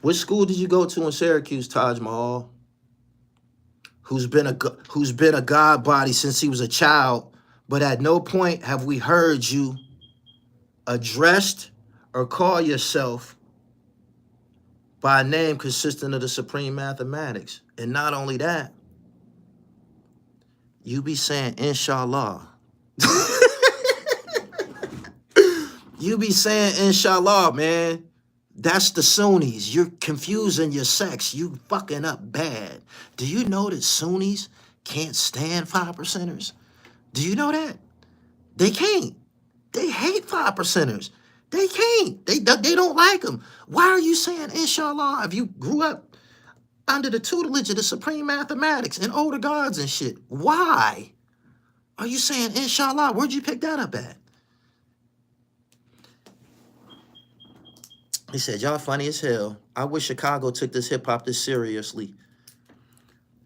What school did you go to in Syracuse, Taj Mahal? Who's been a god body since he was a child, but at no point have we heard you addressed or call yourself by a name consistent of the supreme mathematics. And not only that, you be saying inshallah. You be saying inshallah, man. That's the Sunnis. You're confusing your sex. You fucking up bad. Do you know that Sunnis can't stand 5%ers? Do you know that? They can't. They hate 5%ers. They can't. They don't like them. Why are you saying inshallah if you grew up under the tutelage of the supreme mathematics and older gods and shit? Why are you saying inshallah? Where'd you pick that up at? He said, y'all funny as hell. I wish Chicago took this hip-hop this seriously.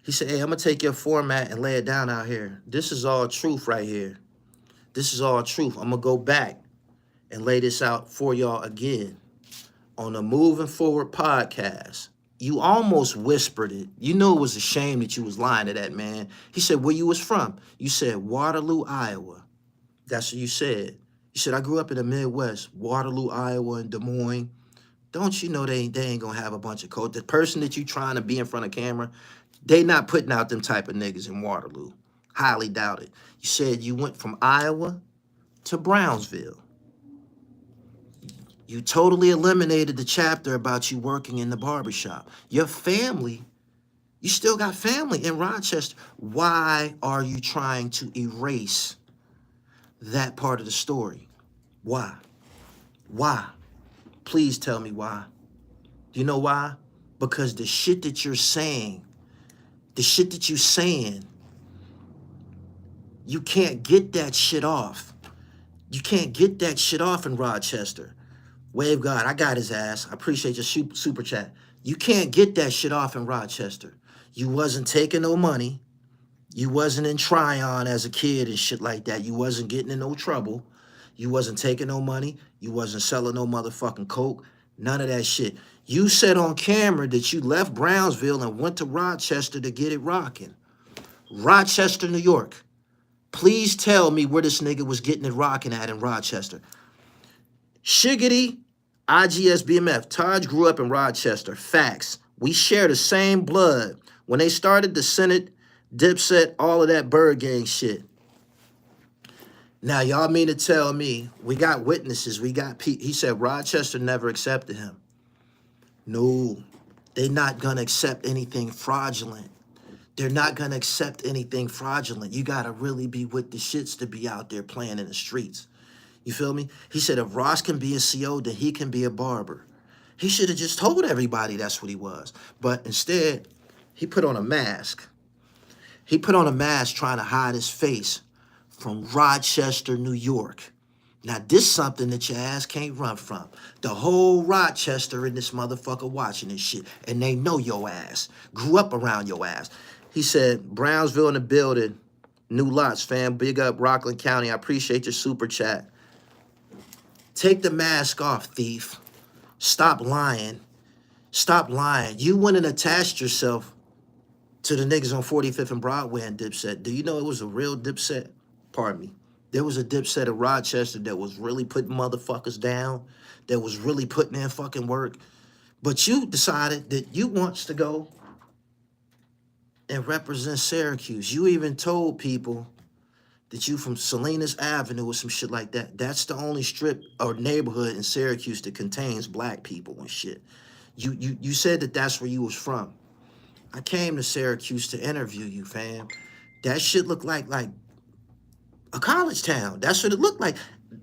He said, hey, I'm going to take your format and lay it down out here. This is all truth right here. This is all truth. I'm going to go back and lay this out for y'all again on the Moving Forward podcast. You almost whispered it. You knew it was a shame that you was lying to that man. He said, where you was from? You said, Waterloo, Iowa. That's what you said. You said, I grew up in the Midwest, Waterloo, Iowa, and Des Moines. Don't you know they ain't going to have a bunch of code? The person that you trying to be in front of camera, they not putting out them type of niggas in Waterloo. Highly doubt it. You said you went from Iowa to Brownsville. You totally eliminated the chapter about you working in the barbershop. Your family, you still got family in Rochester. Why are you trying to erase that part of the story? Why? Why? Please tell me why. Do you know why? Because the shit that you're saying, you can't get that shit off. You can't get that shit off in Rochester. Wave God, I got his ass. I appreciate your super chat. You can't get that shit off in Rochester. You wasn't taking no money. You wasn't in Tryon as a kid and shit like that. You wasn't getting in no trouble. You wasn't taking no money. You wasn't selling no motherfucking coke. None of that shit. You said on camera that you left Brownsville and went to Rochester to get it rocking. Rochester, New York. Please tell me where this nigga was getting it rocking at in Rochester. Shiggity, IGS BMF. Taj grew up in Rochester. Facts. We share the same blood. When they started the Senate, Dipset, all of that Bird Gang shit. Now, y'all mean to tell me, we got witnesses, we got people. He said Rochester never accepted him. No, they're not going to accept anything fraudulent. They're not going to accept anything fraudulent. You got to really be with the shits to be out there playing in the streets. You feel me? He said if Ross can be a CO, then he can be a barber. He should have just told everybody that's what he was. But instead, he put on a mask. He put on a mask trying to hide his face from Rochester, New York. Now, this is something that your ass can't run from. The whole Rochester in this motherfucker watching this shit, and they know your ass. Grew up around your ass. He said, Brownsville in the building. New lots, fam. Big up Rockland County. I appreciate your super chat. Take the mask off, thief. Stop lying. Stop lying. You went and attached yourself to the niggas on 45th and Broadway and Dipset. Do you know it was a real Dipset? Pardon me. There was a Dipset in Rochester that was really putting motherfuckers down, that was really putting in fucking work. But you decided that you wants to go and represent Syracuse. You even told people that you from Salinas Avenue or some shit like that. That's the only strip or neighborhood in Syracuse that contains black people and shit. You said that that's where you was from. I came to Syracuse to interview you, fam. That shit looked like a college town. That's what it looked like.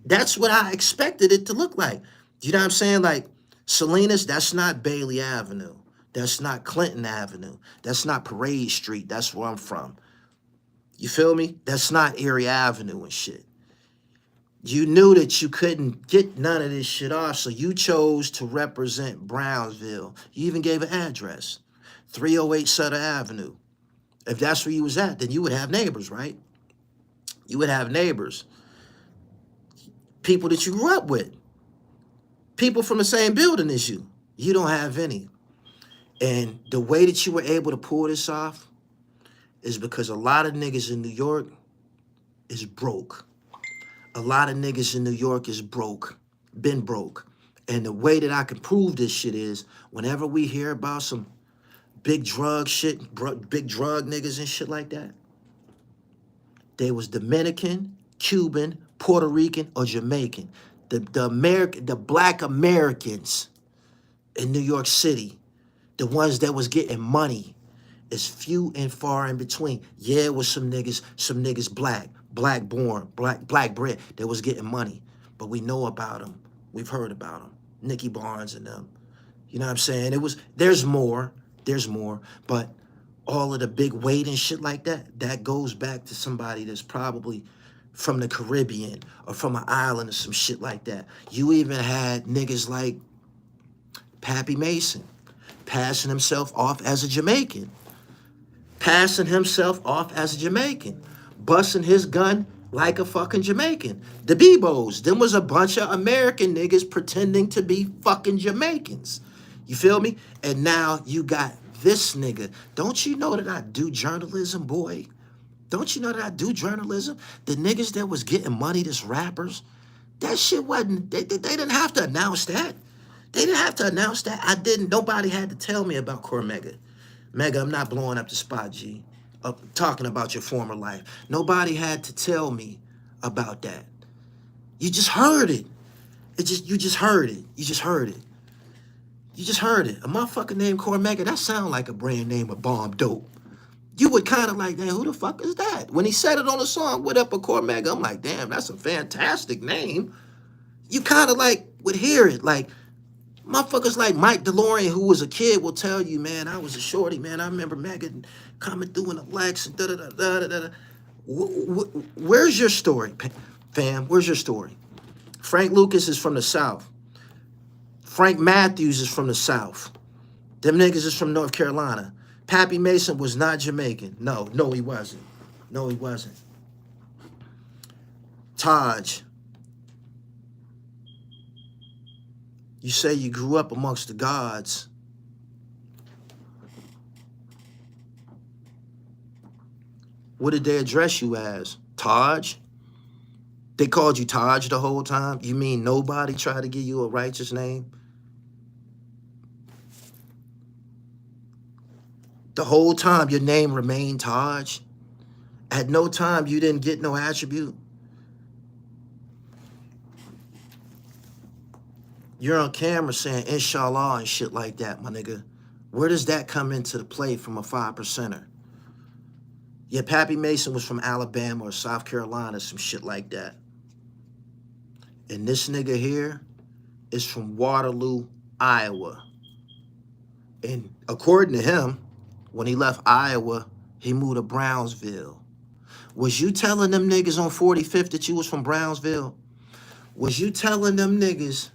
That's what I expected it to look like. You know what I'm saying? Like, Salinas, that's not Bailey Avenue. That's not Clinton Avenue. That's not Parade Street. That's where I'm from. You feel me? That's not Erie Avenue and shit. You knew that you couldn't get none of this shit off, so you chose to represent Brownsville. You even gave an address, 308 Sutter Avenue. If that's where you was at, then you would have neighbors, right? You would have neighbors, people that you grew up with, people from the same building as you. You don't have any. And the way that you were able to pull this off is because a lot of niggas in New York is broke. A lot of niggas in New York is broke. Been broke. And the way that I can prove this shit is whenever we hear about some big drug shit, big drug niggas and shit like that, they was Dominican, Cuban, Puerto Rican, or Jamaican. The black Americans in New York City, the ones that was getting money, is few and far in between. Yeah, it was some niggas black born, black bred that was getting money. But we know about them. We've heard about them. Nicky Barnes and them. You know what I'm saying? There's more, but all of the big weight and shit like that, that goes back to somebody that's probably from the Caribbean or from an island or some shit like that. You even had niggas like Pappy Mason passing himself off as a Jamaican. Busting his gun like a fucking Jamaican. The Bebos, them was a bunch of American niggas pretending to be fucking Jamaicans. You feel me? And now you got this nigga. Don't you know that I do journalism, boy? Don't you know that I do journalism? The niggas that was getting money, this rappers, that shit wasn't, they didn't have to announce that. Nobody had to tell me about Cormega. Mega, I'm not blowing up the spot, G. Talking about your former life. Nobody had to tell me about that. You just heard it. You just heard it. A motherfucker named Cormega, that sound like a brand name of bomb dope. You would kind of like, damn, who the fuck is that? When he said it on the song, What Up a Cormega, I'm like, damn, that's a fantastic name. You kind of like would hear it, like, motherfuckers like Mike DeLorean, who was a kid, will tell you, man, I was a shorty, man. I remember Megan coming through in the Lex and da-da-da-da-da-da. Where's your story, fam? Where's your story? Frank Lucas is from the South. Frank Matthews is from the South. Them niggas is from North Carolina. Pappy Mason was not Jamaican. No, he wasn't. Taj. You say you grew up amongst the gods. What did they address you as? Taj? They called you Taj the whole time? You mean nobody tried to give you a righteous name? The whole time your name remained Taj? At no time you didn't get no attribute? You're on camera saying inshallah and shit like that, my nigga. Where does that come into the play from a 5%er? Yeah, Pappy Mason was from Alabama or South Carolina, some shit like that. And this nigga here is from Waterloo, Iowa. And according to him, when he left Iowa, he moved to Brownsville. Was you telling them niggas on 45th that you was from Brownsville? Was you telling them niggas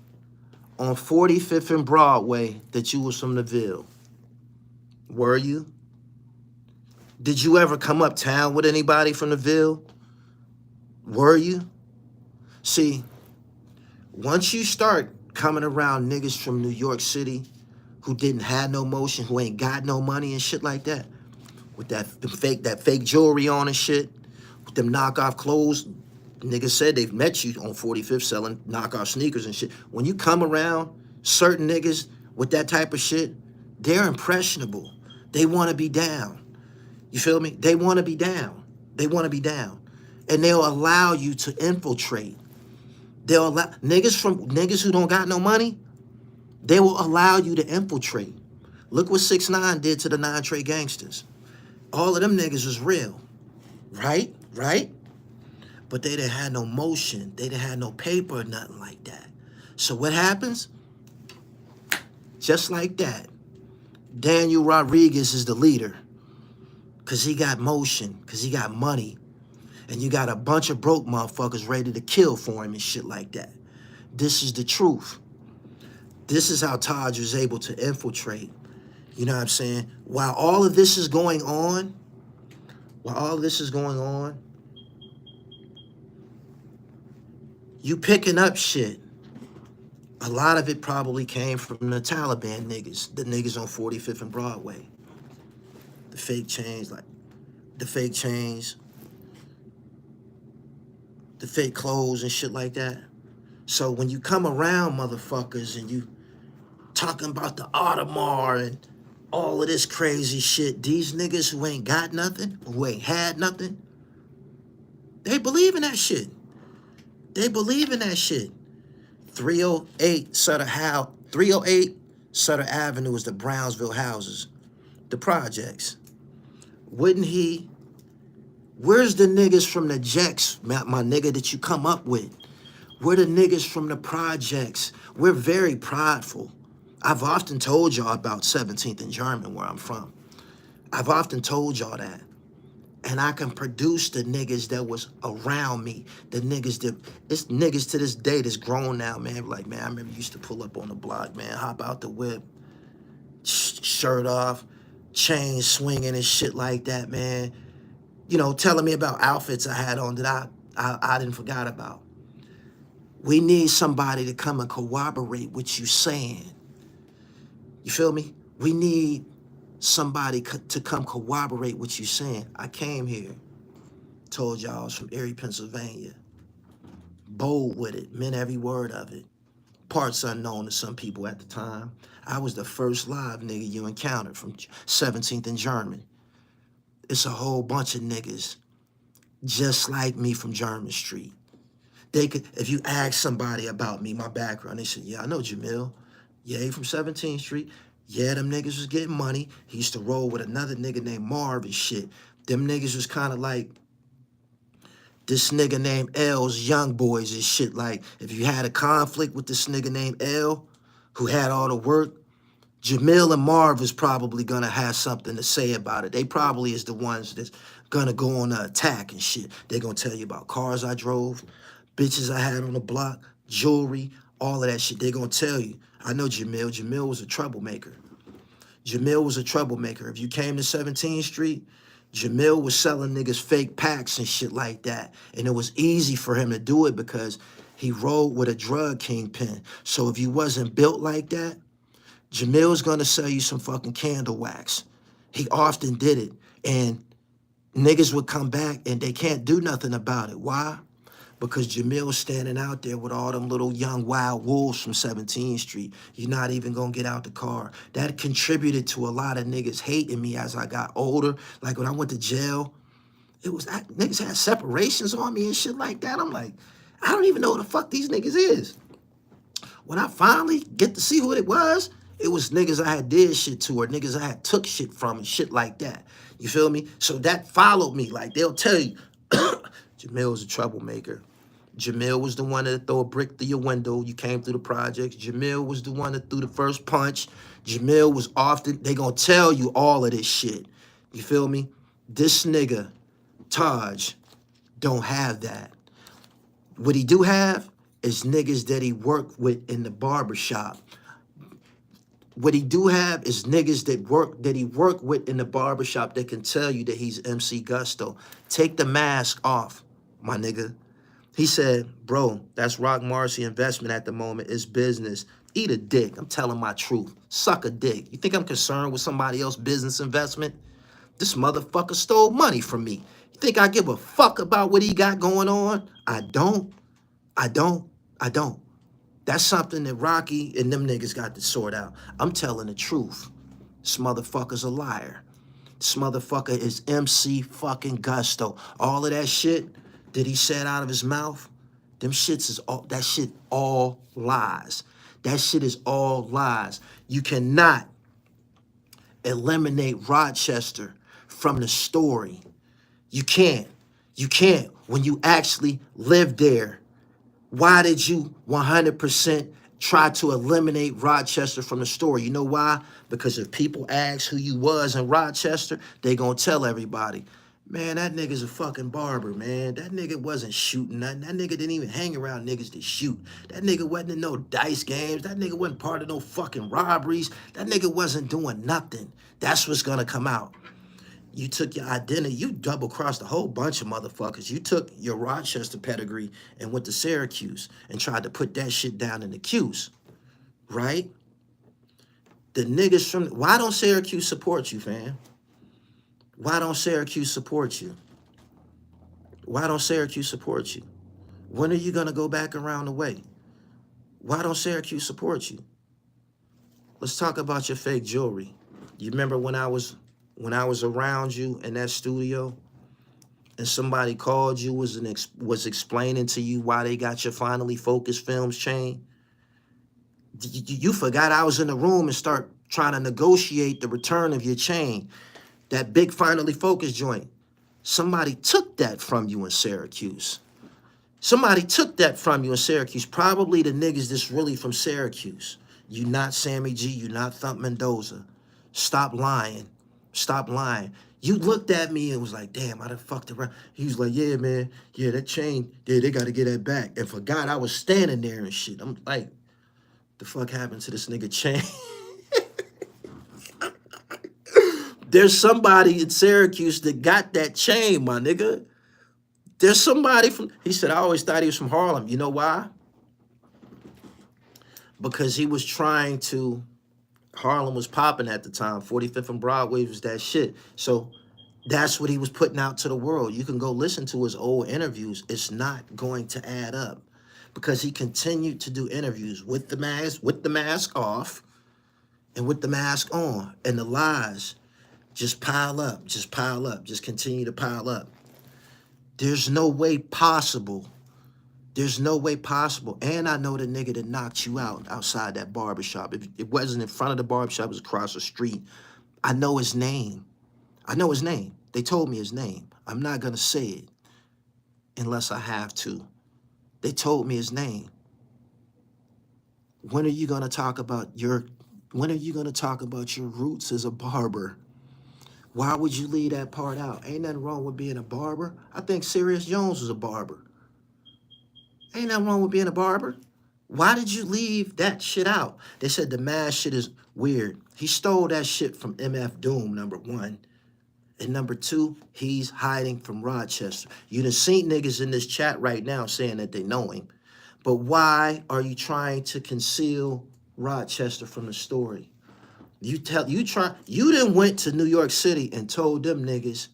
on 45th and Broadway that you was from the Ville? Were you? Did you ever come uptown with anybody from the Ville? Were you? See, once you start coming around niggas from New York City who didn't have no motion, who ain't got no money and shit like that, with that fake jewelry on and shit, with them knockoff clothes, niggas said they've met you on 45th selling knockoff sneakers and shit. When you come around certain niggas with that type of shit, they're impressionable. They want to be down. You feel me? They want to be down. And they'll allow you to infiltrate. They'll allow niggas who don't got no money, they will allow you to infiltrate. Look what 6ix9ine did to the 9 Trey gangsters. All of them niggas was real. Right? But they didn't have no motion. They didn't have no paper or nothing like that. So what happens? Just like that, Daniel Rodriguez is the leader because he got motion, because he got money. And you got a bunch of broke motherfuckers ready to kill for him and shit like that. This is the truth. This is how Taj was able to infiltrate. You know what I'm saying? While all of this is going on, you picking up shit. A lot of it probably came from the Taliban niggas, the niggas on 45th and Broadway. The fake chains, the fake clothes and shit like that. So when you come around motherfuckers and you talking about the Audemars and all of this crazy shit, these niggas who ain't got nothing, who ain't had nothing, they believe in that shit. They believe in that shit. 308 Sutter Avenue is the Brownsville houses, the projects. Wouldn't he? Where's the niggas from the Jacks, my nigga, that you come up with? We're the niggas from the projects. We're very prideful. I've often told y'all about 17th and German, where I'm from. I've often told y'all that. And I can produce the niggas that was around me. The niggas that, it's niggas to this day that's grown now, man. Like, man, I remember you used to pull up on the block, man, hop out the whip, shirt off, chain swinging and shit like that, man. You know, telling me about outfits I had on that I didn't forgot about. We need somebody to come and corroborate what you saying. You feel me? We need somebody to come corroborate what you saying. I came here, told y'all I was from Erie, Pennsylvania. Bold with it, meant every word of it. Parts unknown to some people at the time. I was the first live nigga you encountered from 17th and German. It's a whole bunch of niggas just like me from German Street. They could, if you ask somebody about me, my background, they said, yeah, I know Jamil. Yeah, he from 17th Street. Yeah, them niggas was getting money. He used to roll with another nigga named Marv and shit. Them niggas was kind of like this nigga named L's young boys and shit. Like, if you had a conflict with this nigga named L, who had all the work, Jamil and Marv is probably gonna have something to say about it. They probably is the ones that's gonna go on the attack and shit. They gonna tell you about cars I drove, bitches I had on the block, jewelry, all of that shit. They gonna tell you. I know Jamil. Jamil was a troublemaker. Jamil was a troublemaker. If you came to 17th Street, Jamil was selling niggas fake packs and shit like that. And it was easy for him to do it because he rolled with a drug kingpin. So if you wasn't built like that, Jamil's gonna sell you some fucking candle wax. He often did it. And niggas would come back and they can't do nothing about it. Why? Because Jamil's standing out there with all them little young wild wolves from 17th Street. You're not even gonna get out the car. That contributed to a lot of niggas hating me as I got older. Like when I went to jail, niggas had separations on me and shit like that. I'm like, I don't even know who the fuck these niggas is. When I finally get to see who it was niggas I had did shit to or niggas I had took shit from and shit like that. You feel me? So that followed me. Like they'll tell you, Jamil was a troublemaker. Jamil was the one that throw a brick through your window. You came through the projects. Jamil was the one that threw the first punch. Jamil was often, they gonna tell you all of this shit. You feel me? This nigga, Taj, don't have that. What he do have is niggas that he worked with in the barbershop. What he do have is niggas that he worked with in the barbershop that can tell you that he's MC Gusto. Take the mask off, my nigga. He said, bro, that's Rock Marcy investment at the moment. It's business. Eat a dick. I'm telling my truth. Suck a dick. You think I'm concerned with somebody else's business investment? This motherfucker stole money from me. You think I give a fuck about what he got going on? I don't. That's something that Rocky and them niggas got to sort out. I'm telling the truth. This motherfucker's a liar. This motherfucker is MC fucking Gusto. All of that shit that he said out of his mouth, them shits is all, that shit all lies. That shit is all lies. You cannot eliminate Rochester from the story. You can't. You can't. When you actually live there, why did you 100% try to eliminate Rochester from the story? You know why? Because if people ask who you was in Rochester, they gonna tell everybody, man, that nigga's a fucking barber, man. That nigga wasn't shooting nothing. That nigga didn't even hang around niggas to shoot. That nigga wasn't in no dice games. That nigga wasn't part of no fucking robberies. That nigga wasn't doing nothing. That's what's gonna come out. You took your identity, you double-crossed a whole bunch of motherfuckers. You took your Rochester pedigree and went to Syracuse and tried to put that shit down in the Q's, right? The niggas from, why don't Syracuse support you, fam? Why don't Syracuse support you? Why don't Syracuse support you? When are you gonna go back around the way? Why don't Syracuse support you? Let's talk about your fake jewelry. You remember when I was around you in that studio and somebody called you, was explaining to you why they got your Finally Focused Films chain? You forgot I was in the room and start trying to negotiate the return of your chain. That big Finally Focused joint. Somebody took that from you in Syracuse. Somebody took that from you in Syracuse. Probably the niggas that's really from Syracuse. You not Sammy G, you not Thump Mendoza. Stop lying. Stop lying. You looked at me and was like, damn, I done fucked around. He was like, yeah, man. Yeah, that chain, yeah, they got to get that back. And forgot I was standing there and shit. I'm like, the fuck happened to this nigga chain? There's somebody in Syracuse that got that chain, my nigga. There's somebody from, he said, I always thought he was from Harlem. You know why? Because he was trying to, Harlem was popping at the time. 45th and Broadway was that shit. So that's what he was putting out to the world. You can go listen to his old interviews. It's not going to add up because he continued to do interviews with the mask off and with the mask on. And the lies just pile up, just pile up, just continue to pile up. There's no way possible. There's no way possible. And I know the nigga that knocked you out outside that barbershop. If it wasn't in front of the barbershop, it was across the street. I know his name. I know his name. They told me his name. I'm not going to say it unless I have to. They told me his name. When are you going to talk about your roots as a barber? Why would you leave that part out? Ain't nothing wrong with being a barber. I think Sirius Jones was a barber. Ain't nothing wrong with being a barber. Why did you leave that shit out? They said the mask shit is weird. He stole that shit from MF Doom, number one. And number two, he's hiding from Rochester. You done seen niggas in this chat right now saying that they know him. But why are you trying to conceal Rochester from the story? You done went to New York City and told them niggas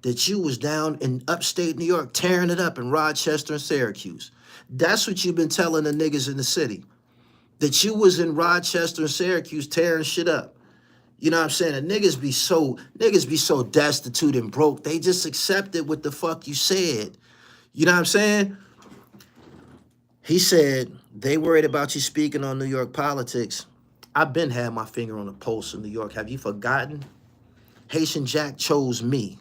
that you was down in upstate New York tearing it up in Rochester and Syracuse. That's what you've been telling the niggas in the city. That you was in Rochester and Syracuse tearing shit up. You know what I'm saying? And niggas be so destitute and broke. They just accepted what the fuck you said. You know what I'm saying? He said, they worried about you speaking on New York politics. I've been had my finger on the pulse of New York. Have you forgotten? Haitian Jack chose me.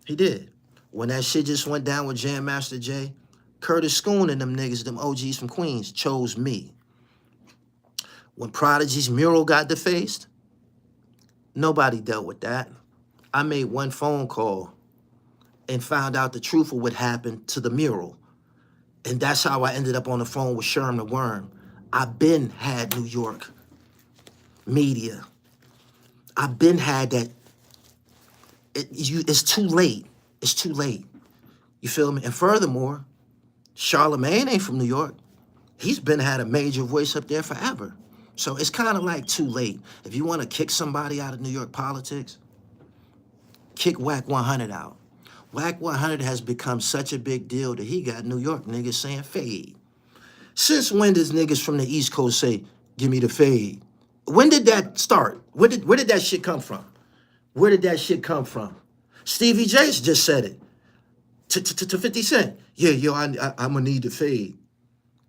He did. When that shit just went down with Jam Master Jay, Curtis Schoon and them niggas, them OGs from Queens, chose me. When Prodigy's mural got defaced, nobody dealt with that. I made one phone call and found out the truth of what happened to the mural. And that's how I ended up on the phone with Sherm the Worm. I've been had New York media. I've been had that. It's too late. It's too late. You feel me? And furthermore, Charlemagne ain't from New York. He's been had a major voice up there forever. So it's kind of like too late. If you want to kick somebody out of New York politics, kick Whack 100 out. Whack 100 has become such a big deal that he got New York niggas saying fade. Since when does niggas from the East Coast say, give me the fade? When did that start? Where did that shit come from? Where did that shit come from? Stevie J just said it to 50 Cent. Yeah, yo, I'm gonna need the fade.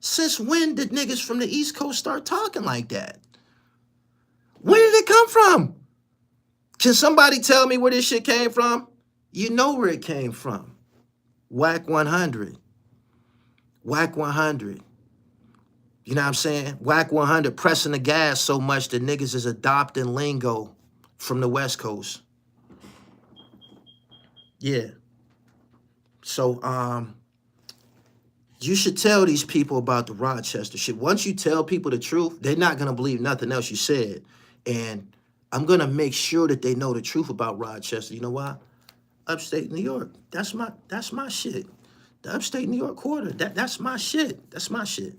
Since when did niggas from the East Coast start talking like that? Where did it come from? Can somebody tell me where this shit came from? You know where it came from. Whack 100. Whack 100. You know what I'm saying? Whack 100 pressing the gas so much that niggas is adopting lingo from the West Coast. Yeah. So, you should tell these people about the Rochester shit. Once you tell people the truth, they're not going to believe nothing else you said. And I'm going to make sure that they know the truth about Rochester. You know why? Upstate New York. That's my shit. The upstate New York quarter. That's my shit. That's my shit.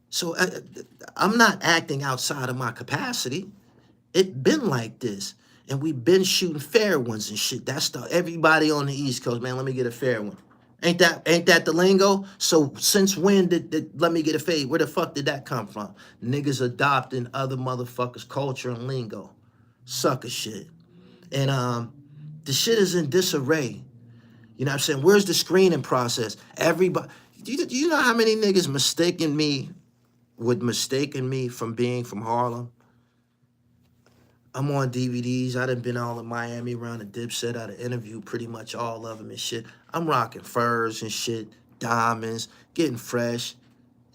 So I'm not acting outside of my capacity. It's been like this. And we've been shooting fair ones and shit. That's everybody on the East Coast, man, let me get a fair one. Ain't that the lingo? So since when did let me get a fade? Where the fuck did that come from? Niggas adopting other motherfuckers' culture and lingo. Sucker shit. And the shit is in disarray. You know what I'm saying? Where's the screening process? Everybody, do you know how many niggas mistaken me from being from Harlem? I'm on DVDs. I done been all in Miami around the Dipset. I done interviewed pretty much all of them and shit. I'm rocking furs and shit, diamonds, getting fresh.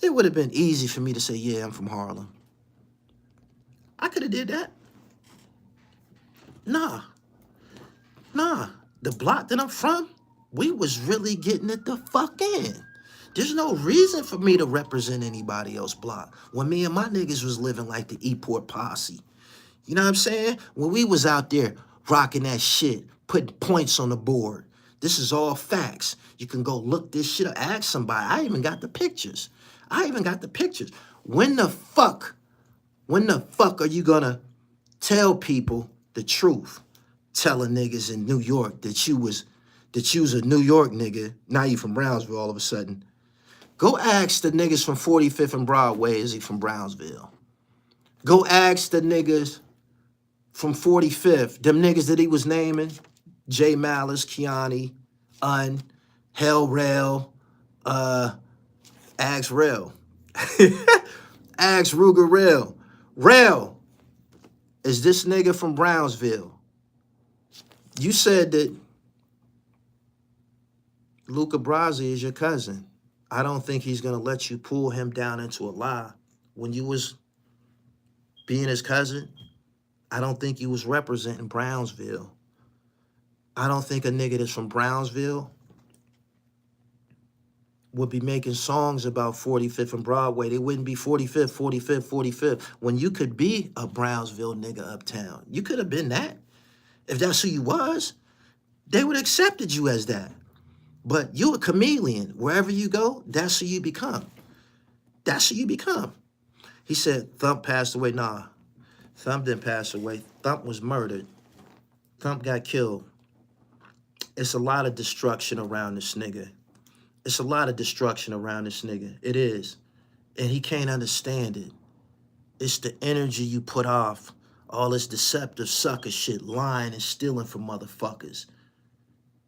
It would have been easy for me to say, yeah, I'm from Harlem. I could have did that. Nah. The block that I'm from, we was really getting it the fuck in. There's no reason for me to represent anybody else's block when me and my niggas was living like the Eport posse. You know what I'm saying? When we was out there rocking that shit, putting points on the board. This is all facts. You can go look this shit up, ask somebody. I even got the pictures. When the fuck are you gonna tell people the truth? Telling niggas in New York that you was a New York nigga, now you from Brownsville all of a sudden. Go ask the niggas from 45th and Broadway, is he from Brownsville? Go ask the niggas from 45th, them niggas that he was naming, J Malice, Kiani, Hell Rail, Axe Rail. Axe Ruger Rail. Rail, is this nigga from Brownsville? You said that Luca Brasi is your cousin. I don't think he's gonna let you pull him down into a lie. When you was being his cousin, I don't think you was representing Brownsville. I don't think a nigga that's from Brownsville would be making songs about 45th and Broadway. They wouldn't be 45th, 45th, 45th. When you could be a Brownsville nigga uptown. You could have been that. If that's who you was, they would have accepted you as that. But you a chameleon. Wherever you go, that's who you become. He said Thump passed away. Nah, Thump didn't pass away. Thump was murdered. Thump got killed. It's a lot of destruction around this nigga. It is. And he can't understand it. It's the energy you put off. All this deceptive sucker shit, lying and stealing from motherfuckers.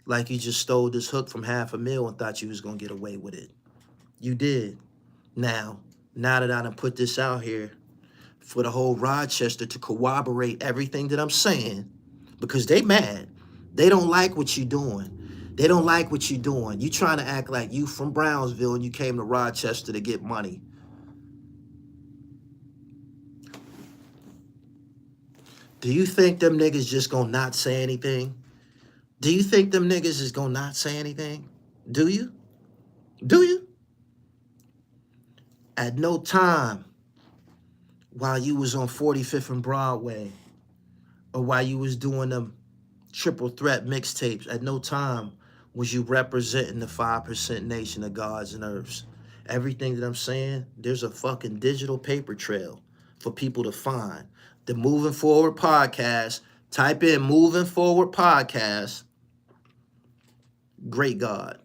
Like you just stole this hook from $500,000 and thought you was gonna get away with it. You did. Now that I done put this out here for the whole Rochester to corroborate everything that I'm saying, because they mad. They don't like what you doing. You trying to act like you from Brownsville and you came to Rochester to get money. Do you think them niggas just gonna not say anything? Do you think them niggas is gonna not say anything? Do you? At no time while you was on 45th and Broadway or while you was doing them triple threat mixtapes, at no time was you representing the 5% nation of gods and earths. Everything that I'm saying, there's a fucking digital paper trail for people to find. The Moving Forward Podcast, type in Moving Forward Podcast, Great God.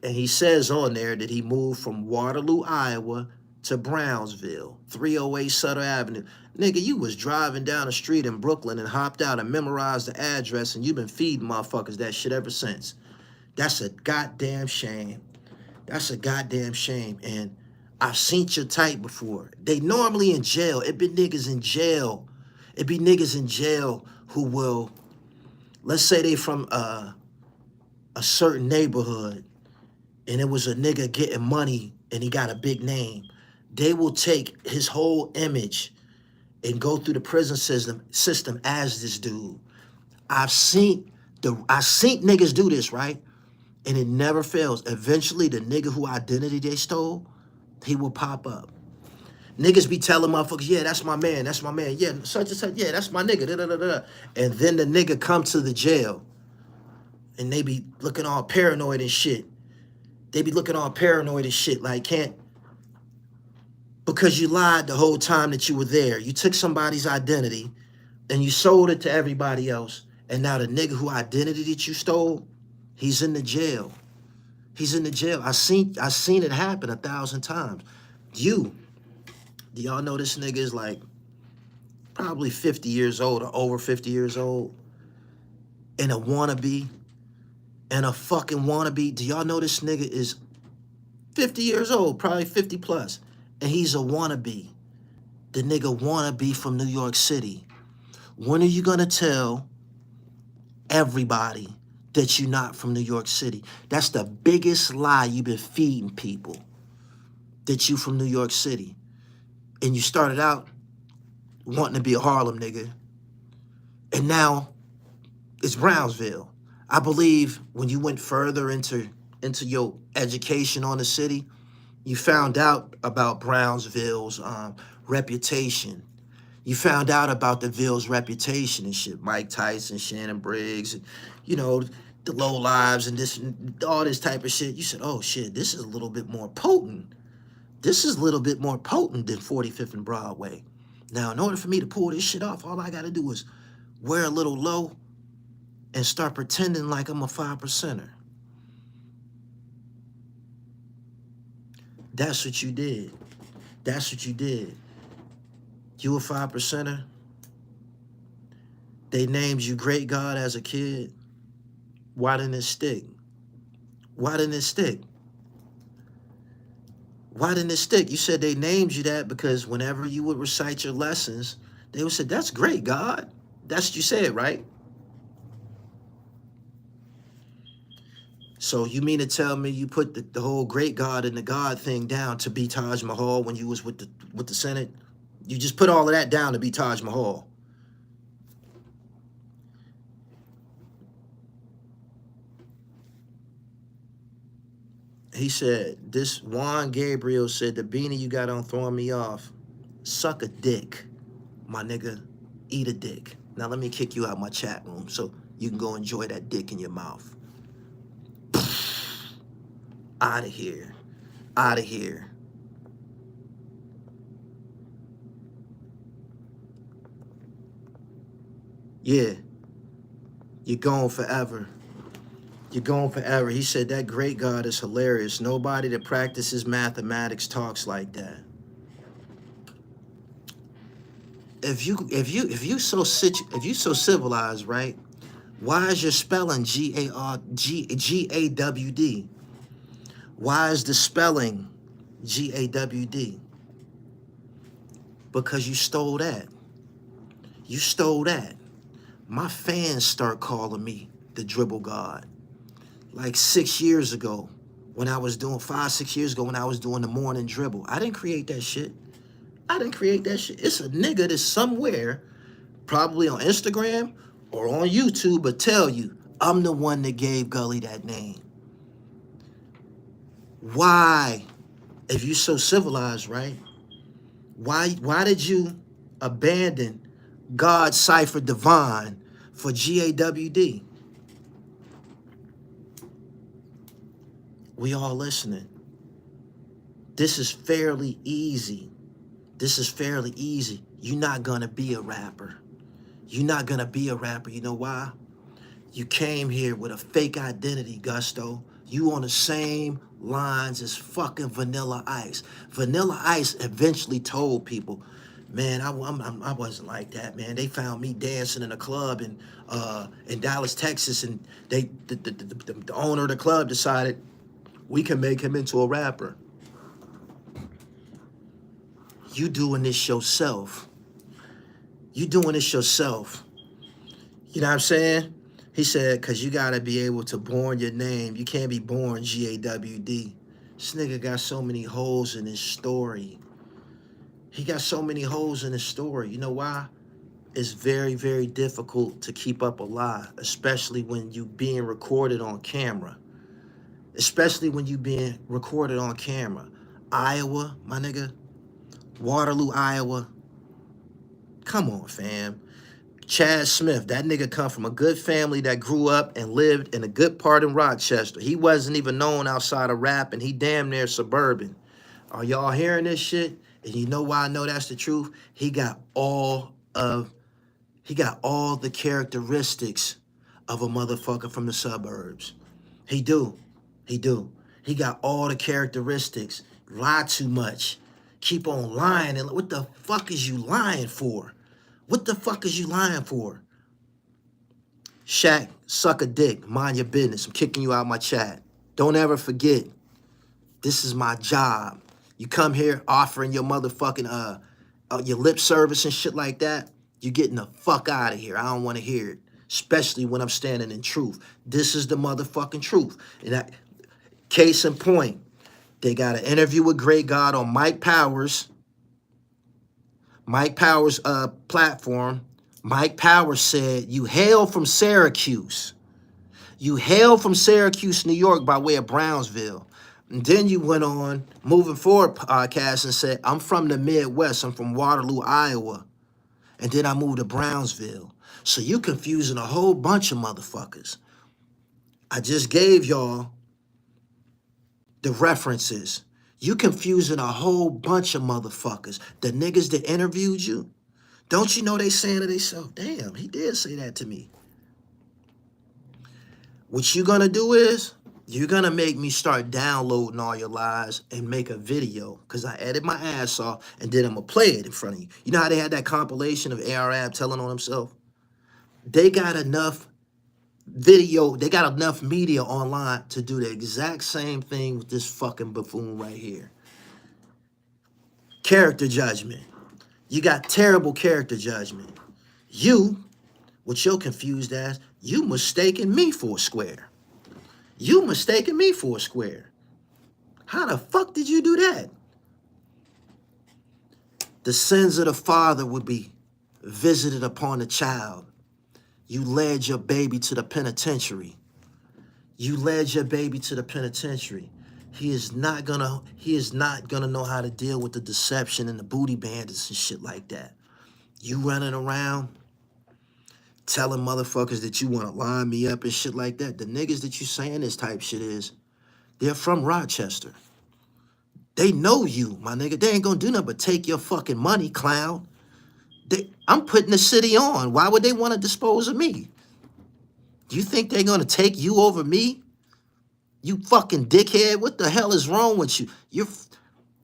And he says on there that he moved from Waterloo, Iowa to Brownsville, 308 Sutter Avenue. Nigga, you was driving down the street in Brooklyn and hopped out and memorized the address and you've been feeding motherfuckers that shit ever since. That's a goddamn shame. And I've seen your type before. They normally in jail. It be niggas in jail. Who will, let's say they from a certain neighborhood and it was a nigga getting money and he got a big name. They will take his whole image and go through the prison system as this dude. I've seen niggas do this, right? And it never fails. Eventually, the nigga who identity they stole, he will pop up. Niggas be telling motherfuckers, yeah, that's my man. Yeah, such and such, yeah, that's my nigga. Da, da, da, da. And then the nigga come to the jail and they be looking all paranoid and shit. Like because you lied the whole time that you were there. You took somebody's identity and you sold it to everybody else. And now the nigga who identity that you stole, he's in the jail. He's in the jail. I seen it happen 1,000 times. Do y'all know this nigga is like probably 50 years old or over 50 years old and a wannabe and a fucking wannabe? Do y'all know this nigga is 50 years old, probably 50 plus, and he's a wannabe? The nigga wannabe from New York City. When are you gonna tell everybody that you're not from New York City? That's the biggest lie you've been feeding people, that you from New York City. And you started out wanting to be a Harlem nigga, and now it's Brownsville. I believe when you went further into your education on the city, you found out about Brownsville's reputation. You found out about the Ville's reputation and shit. Mike Tyson, Shannon Briggs, and, you know, the low lives and this, and all this type of shit. You said, oh shit, this is a little bit more potent. This is a little bit more potent than 45th and Broadway. Now, in order for me to pull this shit off, all I got to do is wear a little low and start pretending like I'm a 5%er. That's what you did. That's what you did. You a 5%er. They named you Great God as a kid. Why didn't it stick? Why didn't it stick? Why didn't it stick? You said they named you that because whenever you would recite your lessons, they would say, that's great, God. That's what you said, right? So you mean to tell me you put the whole great God and the God thing down to be Taj Mahal when you was with the Senate? You just put all of that down to be Taj Mahal. He said, this Juan Gabriel said, the beanie you got on throwing me off. Suck a dick, my nigga. Eat a dick. Now let me kick you out my chat room so you can go enjoy that dick in your mouth. Out of here. Out of here. Yeah. You're gone forever. You're gone forever. He said that great God is hilarious. Nobody that practices mathematics talks like that. If you so civilized, right? Why is your spelling Gawd? Why is the spelling Gawd? Because you stole that. You stole that. My fans start calling me the dribble god. Like 6 years ago, when I was doing 5, 6 years ago, when I was doing the morning dribble. I didn't create that shit. I didn't create that shit. It's a nigga that's somewhere, probably on Instagram or on YouTube, but tell you, I'm the one that gave Gully that name. Why? If you so civilized, right? Why did you abandon God Cypher Divine for Gawd? We all listening. This is fairly easy. This is fairly easy. You're not gonna be a rapper. You're not gonna be a rapper. You know why? You came here with a fake identity, Gusto. You on the same lines as fucking Vanilla Ice. Vanilla Ice eventually told people, man, I wasn't like that, man. They found me dancing in a club in Dallas, Texas, and the owner of the club decided we can make him into a rapper. You doing this yourself. You doing this yourself. You know what I'm saying? He said, because you got to be able to born your name. You can't be born Gawd. This nigga got so many holes in his story. He got so many holes in his story. You know why? It's very, very difficult to keep up a lie, especially when you being recorded on camera. Especially when you being recorded on camera. Iowa, my nigga. Waterloo, Iowa. Come on, fam. Chad Smith, that nigga come from a good family that grew up and lived in a good part in Rochester. He wasn't even known outside of rap, and he damn near suburban. Are y'all hearing this shit? And you know why I know that's the truth? He got all the characteristics of a motherfucker from the suburbs. He do. He do. He got all the characteristics. Lie too much. Keep on lying. And what the fuck is you lying for? What the fuck is you lying for? Shaq, suck a dick. Mind your business. I'm kicking you out of my chat. Don't ever forget, this is my job. You come here offering your motherfucking, your lip service and shit like that, you're getting the fuck out of here. I don't want to hear it. Especially when I'm standing in truth. This is the motherfucking truth. And case in point, they got an interview with Great God on Mike Powers' platform. Mike Powers said, you hail from Syracuse. You hail from Syracuse, New York by way of Brownsville. And then you went on Moving Forward podcast and said, I'm from the Midwest. I'm from Waterloo, Iowa. And then I moved to Brownsville. So you confusing a whole bunch of motherfuckers. I just gave y'all the references. You confusing a whole bunch of motherfuckers. The niggas that interviewed you, don't you know they saying to themselves, damn, he did say that to me. What you gonna do is, you're gonna make me start downloading all your lies and make a video, because I edit my ass off and then I'm gonna play it in front of you. You know how they had that compilation of Arab telling on himself? They got enough video, they got enough media online to do the exact same thing with this fucking buffoon right here. Character judgment. You got terrible character judgment. You, what you're confused as, you mistaken me for a square. You mistaken me for a square. How the fuck did you do that? The sins of the father would be visited upon the child. You led your baby to the penitentiary. You led your baby to the penitentiary. He is not gonna know how to deal with the deception and the booty bandits and shit like that. You running around telling motherfuckers that you want to line me up and shit like that. The niggas that you saying this type shit is, they're from Rochester. They know you, my nigga. They ain't gonna do nothing but take your fucking money, clown. I'm putting the city on. Why would they want to dispose of me? Do you think they're gonna take you over me? You fucking dickhead. What the hell is wrong with you? You're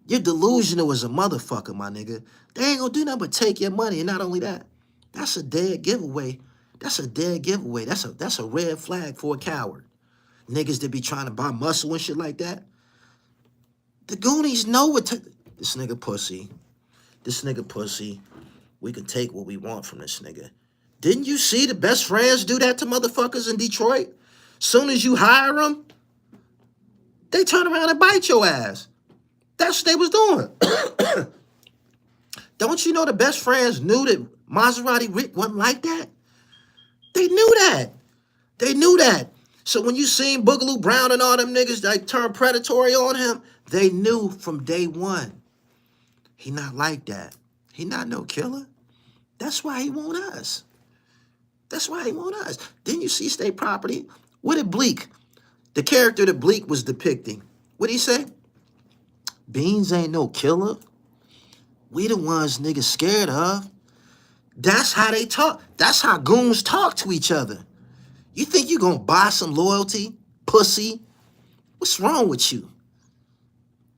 delusional as a motherfucker, my nigga. They ain't gonna do nothing but take your money. And not only that, that's a dead giveaway. That's a dead giveaway. That's a red flag for a coward. Niggas that be trying to buy muscle and shit like that. The Goonies know what this nigga pussy. This nigga pussy. We can take what we want from this nigga. Didn't you see the best friends do that to motherfuckers in Detroit? Soon as you hire them, they turn around and bite your ass. That's what they was doing. Don't you know the best friends knew that Maserati Rick wasn't like that? They knew that. They knew that. So when you seen Boogaloo Brown and all them niggas like turn predatory on him, they knew from day one. He not like that. He not no killer. That's why he want us. That's why he want us. Didn't you see State Property? What did Bleak, the character that Bleak was depicting, what'd he say? Beans ain't no killer. We the ones niggas scared of. That's how they talk. That's how goons talk to each other. You think you gonna buy some loyalty, pussy? What's wrong with you?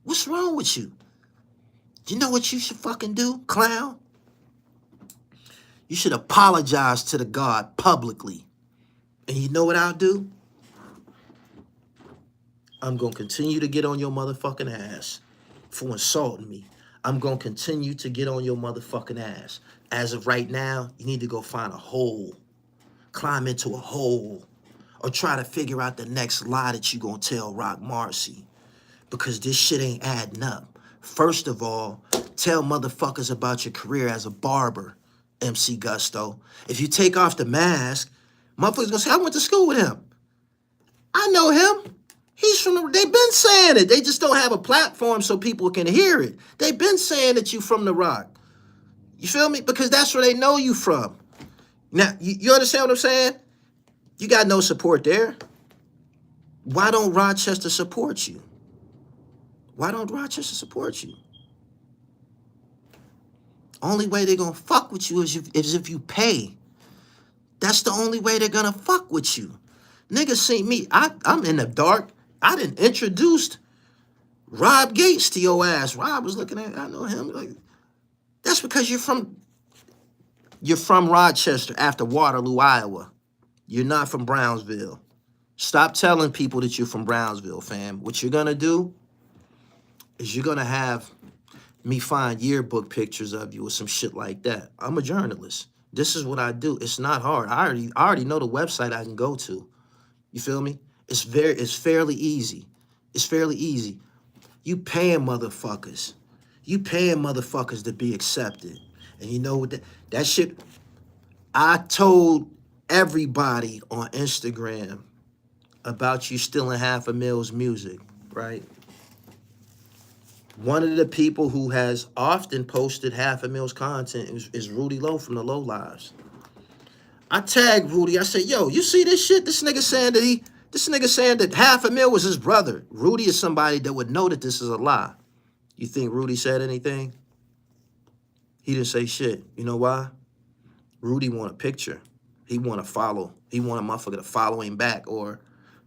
What's wrong with you? You know what you should fucking do, clown? You should apologize to the God publicly. And you know what I'll do? I'm gonna continue to get on your motherfucking ass for insulting me. I'm gonna continue to get on your motherfucking ass. As of right now, you need to go find a hole. Climb into a hole. Or try to figure out the next lie that you gonna tell Rock Marcy. Because this shit ain't adding up. First of all, tell motherfuckers about your career as a barber, MC Gusto. If you take off the mask, motherfuckers gonna say, I went to school with him. I know him. He's from the, they've been saying it. They just don't have a platform so people can hear it. They've been saying that you from the Rock. You feel me? Because that's where they know you from. Now, you understand what I'm saying? You got no support there. Why don't Rochester support you? Why don't Rochester support you? Only way they're gonna fuck with you is if you pay. That's the only way they're gonna fuck with you. Niggas see me, I'm in the dark. I done introduced Rob Gates to your ass. Rob was looking at, I know him. Like, that's because you're from Rochester after Waterloo, Iowa. You're not from Brownsville. Stop telling people that you're from Brownsville, fam. What you're gonna do is you're gonna have me find yearbook pictures of you or some shit like that. I'm a journalist. This is what I do. It's not hard. I already know the website I can go to. You feel me? It's fairly easy. It's fairly easy. You paying motherfuckers. You paying motherfuckers to be accepted. And you know what that shit, I told everybody on Instagram about you stealing $500,000's music, right? One of the people who has often posted $500,000's content is Rudy Lowe from the Low Lives. I tagged Rudy. I said, yo, you see this shit? This nigga saying that $500,000 was his brother. Rudy is somebody that would know that this is a lie. You think Rudy said anything? He didn't say shit. You know why? Rudy want a picture. He want to follow. He want a motherfucker to follow him back, or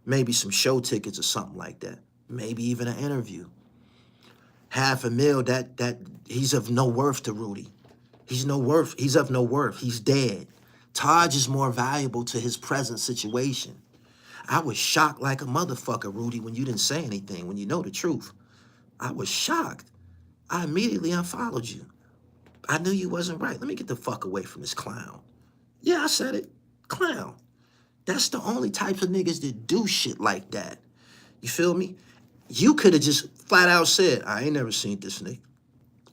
maybe some show tickets or something like that. Maybe even an interview. $500,000, that he's of no worth to Rudy. He's of no worth. He's dead. Taj is more valuable to his present situation. I was shocked like a motherfucker, Rudy, when you didn't say anything, when you know the truth. I was shocked. I immediately unfollowed you. I knew you wasn't right. Let me get the fuck away from this clown. Yeah, I said it. Clown. That's the only types of niggas that do shit like that. You feel me? You could have just flat out said, I ain't never seen this nigga.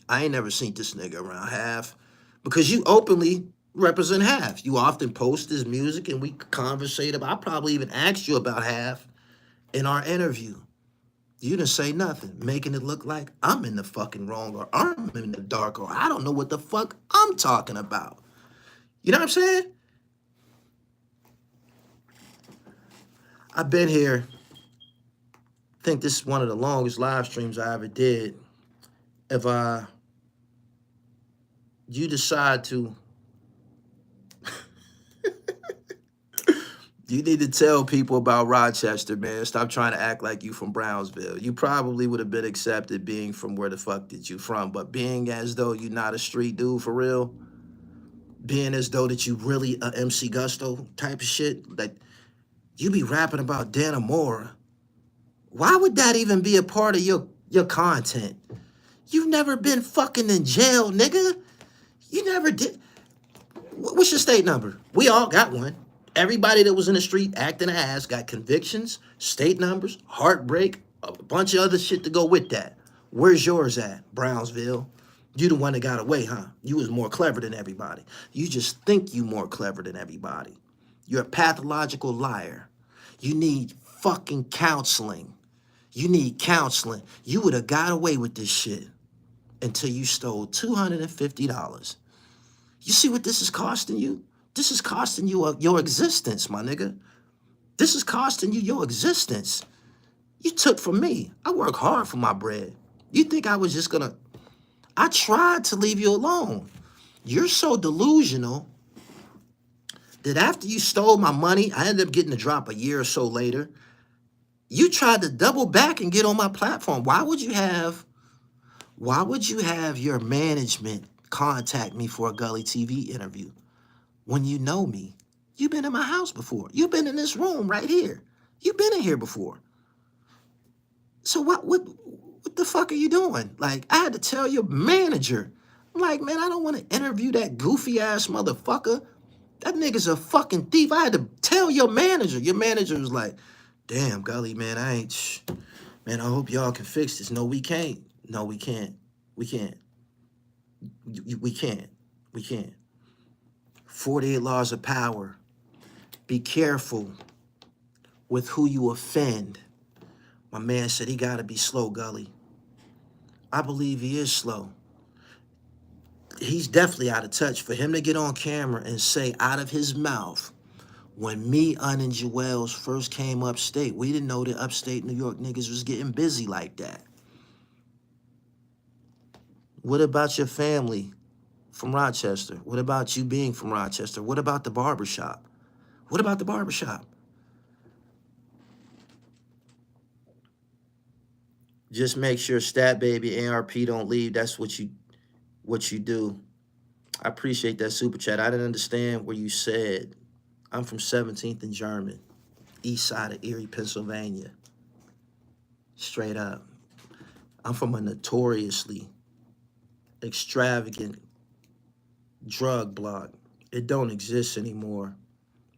I ain't never seen this nigga around Half. Because you openly represent Half. You often post his music and we conversate about, I probably even asked you about Half in our interview. You didn't say nothing, making it look like I'm in the fucking wrong, or I'm in the dark, or I don't know what the fuck I'm talking about. You know what I'm saying? I've been here. I think this is one of the longest live streams I ever did. If you decide to, you need to tell people about Rochester, man. Stop trying to act like you from Brownsville. You probably would have been accepted being from where the fuck did you from, but being as though you're not a street dude for real, being as though that you really a MC Gusto type of shit, like you be rapping about Danamora. Why would that even be a part of your content? You've never been fucking in jail, nigga. You never did. What's your state number? We all got one. Everybody that was in the street acting an ass got convictions, state numbers, heartbreak, a bunch of other shit to go with that. Where's yours at, Brownsville? You the one that got away, huh? You was more clever than everybody. You just think you more clever than everybody. You're a pathological liar. You need fucking counseling. You need counseling. You would have got away with this shit until you stole $250. You see what this is costing you? This is costing you your existence, my nigga. This is costing you your existence. You took from me. I work hard for my bread. You think I was just gonna... I tried to leave you alone. You're so delusional that after you stole my money, I ended up getting the drop a year or so later. You tried to double back and get on my platform. Why would you have your management contact me for a Gully TV interview when you know me? You've been in my house before. You've been in this room right here. You've been in here before. So what the fuck are you doing? Like, I had to tell your manager. I'm like, man, I don't want to interview that goofy ass motherfucker. That nigga's a fucking thief. I had to tell your manager. Your manager was like, damn, Gully, man, man, I hope y'all can fix this. No, we can't. No, we can't. We can't. We can't. We can't. 48 laws of power. Be careful with who you offend. My man said he gotta be slow, Gully. I believe he is slow. He's definitely out of touch. For him to get on camera and say out of his mouth, when me, and Juelz first came upstate, we didn't know that upstate New York niggas was getting busy like that. What about your family from Rochester? What about you being from Rochester? What about the barbershop? What about the barbershop? Just make sure Stat Baby ARP don't leave. That's what you do. I appreciate that super chat. I didn't understand where you said I'm from 17th and German, east side of Erie, Pennsylvania. Straight up. I'm from a notoriously extravagant drug block. It don't exist anymore.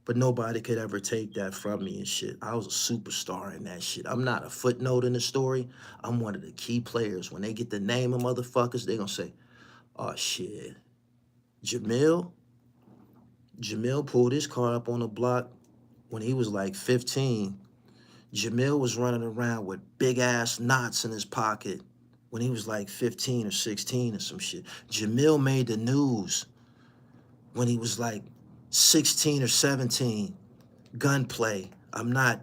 But nobody could ever take that from me and shit. I was a superstar in that shit. I'm not a footnote in the story. I'm one of the key players. When they get the name of motherfuckers, they gonna say, oh shit, Jamil? Jamil pulled his car up on the block when he was like 15. Jamil was running around with big ass knots in his pocket when he was like 15 or 16 or some shit. Jamil made the news when he was like 16 or 17. Gunplay. I'm not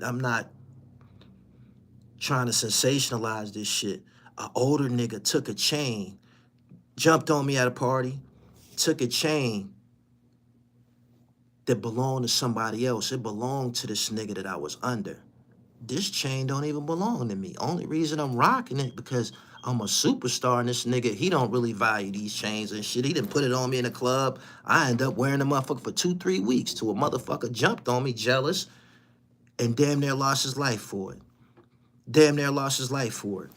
trying to sensationalize this shit. An older nigga took a chain, jumped on me at a party, took a chain that belonged to somebody else. It belonged to this nigga that I was under. This chain don't even belong to me. Only reason I'm rocking it because I'm a superstar and this nigga, he don't really value these chains and shit. He didn't put it on me in a club. I end up wearing the motherfucker for 2-3 weeks till a motherfucker jumped on me jealous and damn near lost his life for it. Damn near lost his life for it.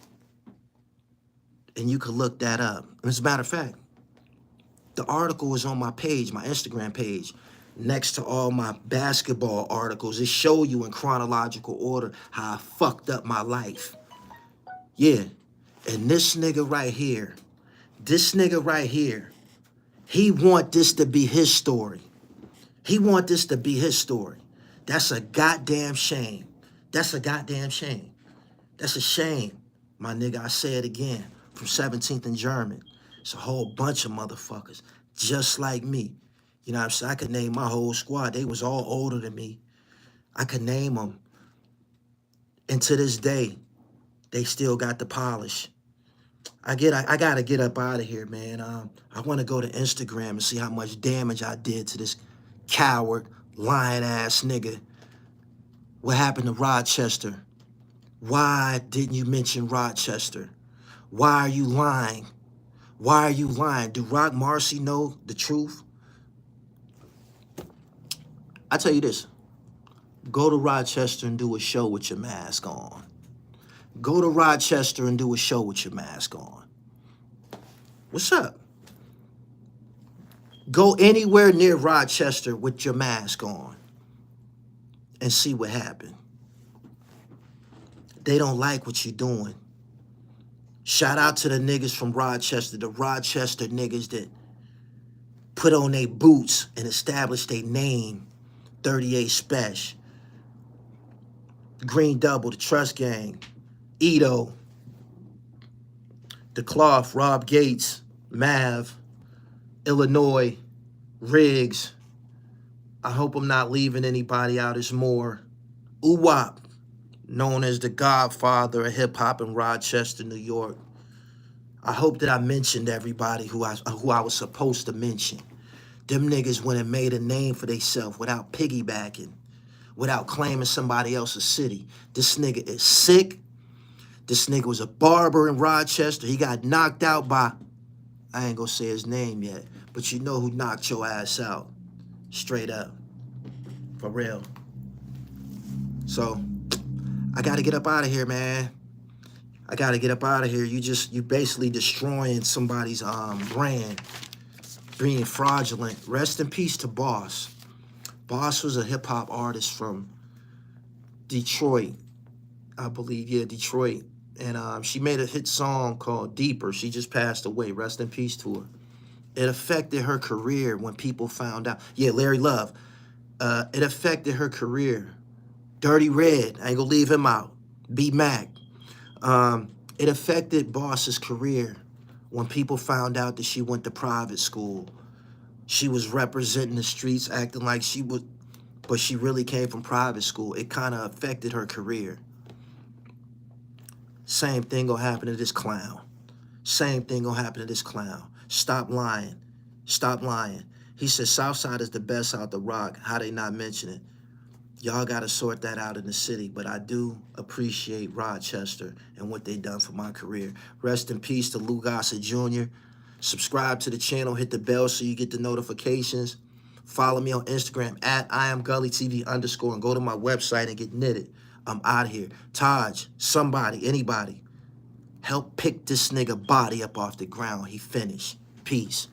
And you could look that up. As a matter of fact, the article is on my page, my Instagram page, next to all my basketball articles. It show you in chronological order how I fucked up my life. Yeah. And this nigga right here, he want this to be his story. He want this to be his story. That's a goddamn shame. That's a goddamn shame. That's a shame, my nigga. I say it again. From 17th and German. It's a whole bunch of motherfuckers just like me. You know what I'm saying? I could name my whole squad. They was all older than me. I could name them. And to this day, they still got the polish. I gotta get up out of here, man. I want to go to Instagram and see how much damage I did to this coward, lying ass nigga. What happened to Rochester? Why didn't you mention Rochester? Why are you lying? Why are you lying? Do Rock Marcy know the truth? I tell you this. Go to Rochester and do a show with your mask on. Go to Rochester and do a show with your mask on. What's up? Go anywhere near Rochester with your mask on and see what happened. They don't like what you're doing. Shout out to the niggas from Rochester, the Rochester niggas that put on their boots and established their name, 38 Special, Green Double, the Trust Gang, Ito, The Cloth, Rob Gates, Mav, Illinois, Riggs. I hope I'm not leaving anybody out. It's more. Uwap, known as the godfather of hip-hop in Rochester, New York. I hope that I mentioned everybody who I was supposed to mention. Them niggas went and made a name for themselves without piggybacking, without claiming somebody else's city. This nigga is sick. This nigga was a barber in Rochester. He got knocked out by, I ain't gonna say his name yet, but you know who knocked your ass out. Straight up. For real. So, I gotta get up out of here, man. I gotta get up out of here. You basically destroying somebody's brand, being fraudulent. Rest in peace to Boss. Boss was a hip hop artist from Detroit, I believe. Yeah, Detroit. And she made a hit song called Deeper. She just passed away. Rest in peace to her. It affected her career when people found out. Yeah, Larry Love. It affected her career. Dirty Red, I ain't gonna leave him out. B Mac. It affected Boss's career when people found out that she went to private school. She was representing the streets, acting like she would, but she really came from private school. It kind of affected her career. Same thing gonna happen to this clown. Same thing gonna happen to this clown. Stop lying. Stop lying. He said Southside is the best out the rock. How they not mention it? Y'all got to sort that out in the city, but I do appreciate Rochester and what they done for my career. Rest in peace to Unkasa Jr. Subscribe to the channel, hit the bell so you get the notifications. Follow me on Instagram at @IamGullyTV_, and go to my website and get knitted. I'm out of here. Taj, somebody, anybody, help pick this nigga body up off the ground. He finished. Peace.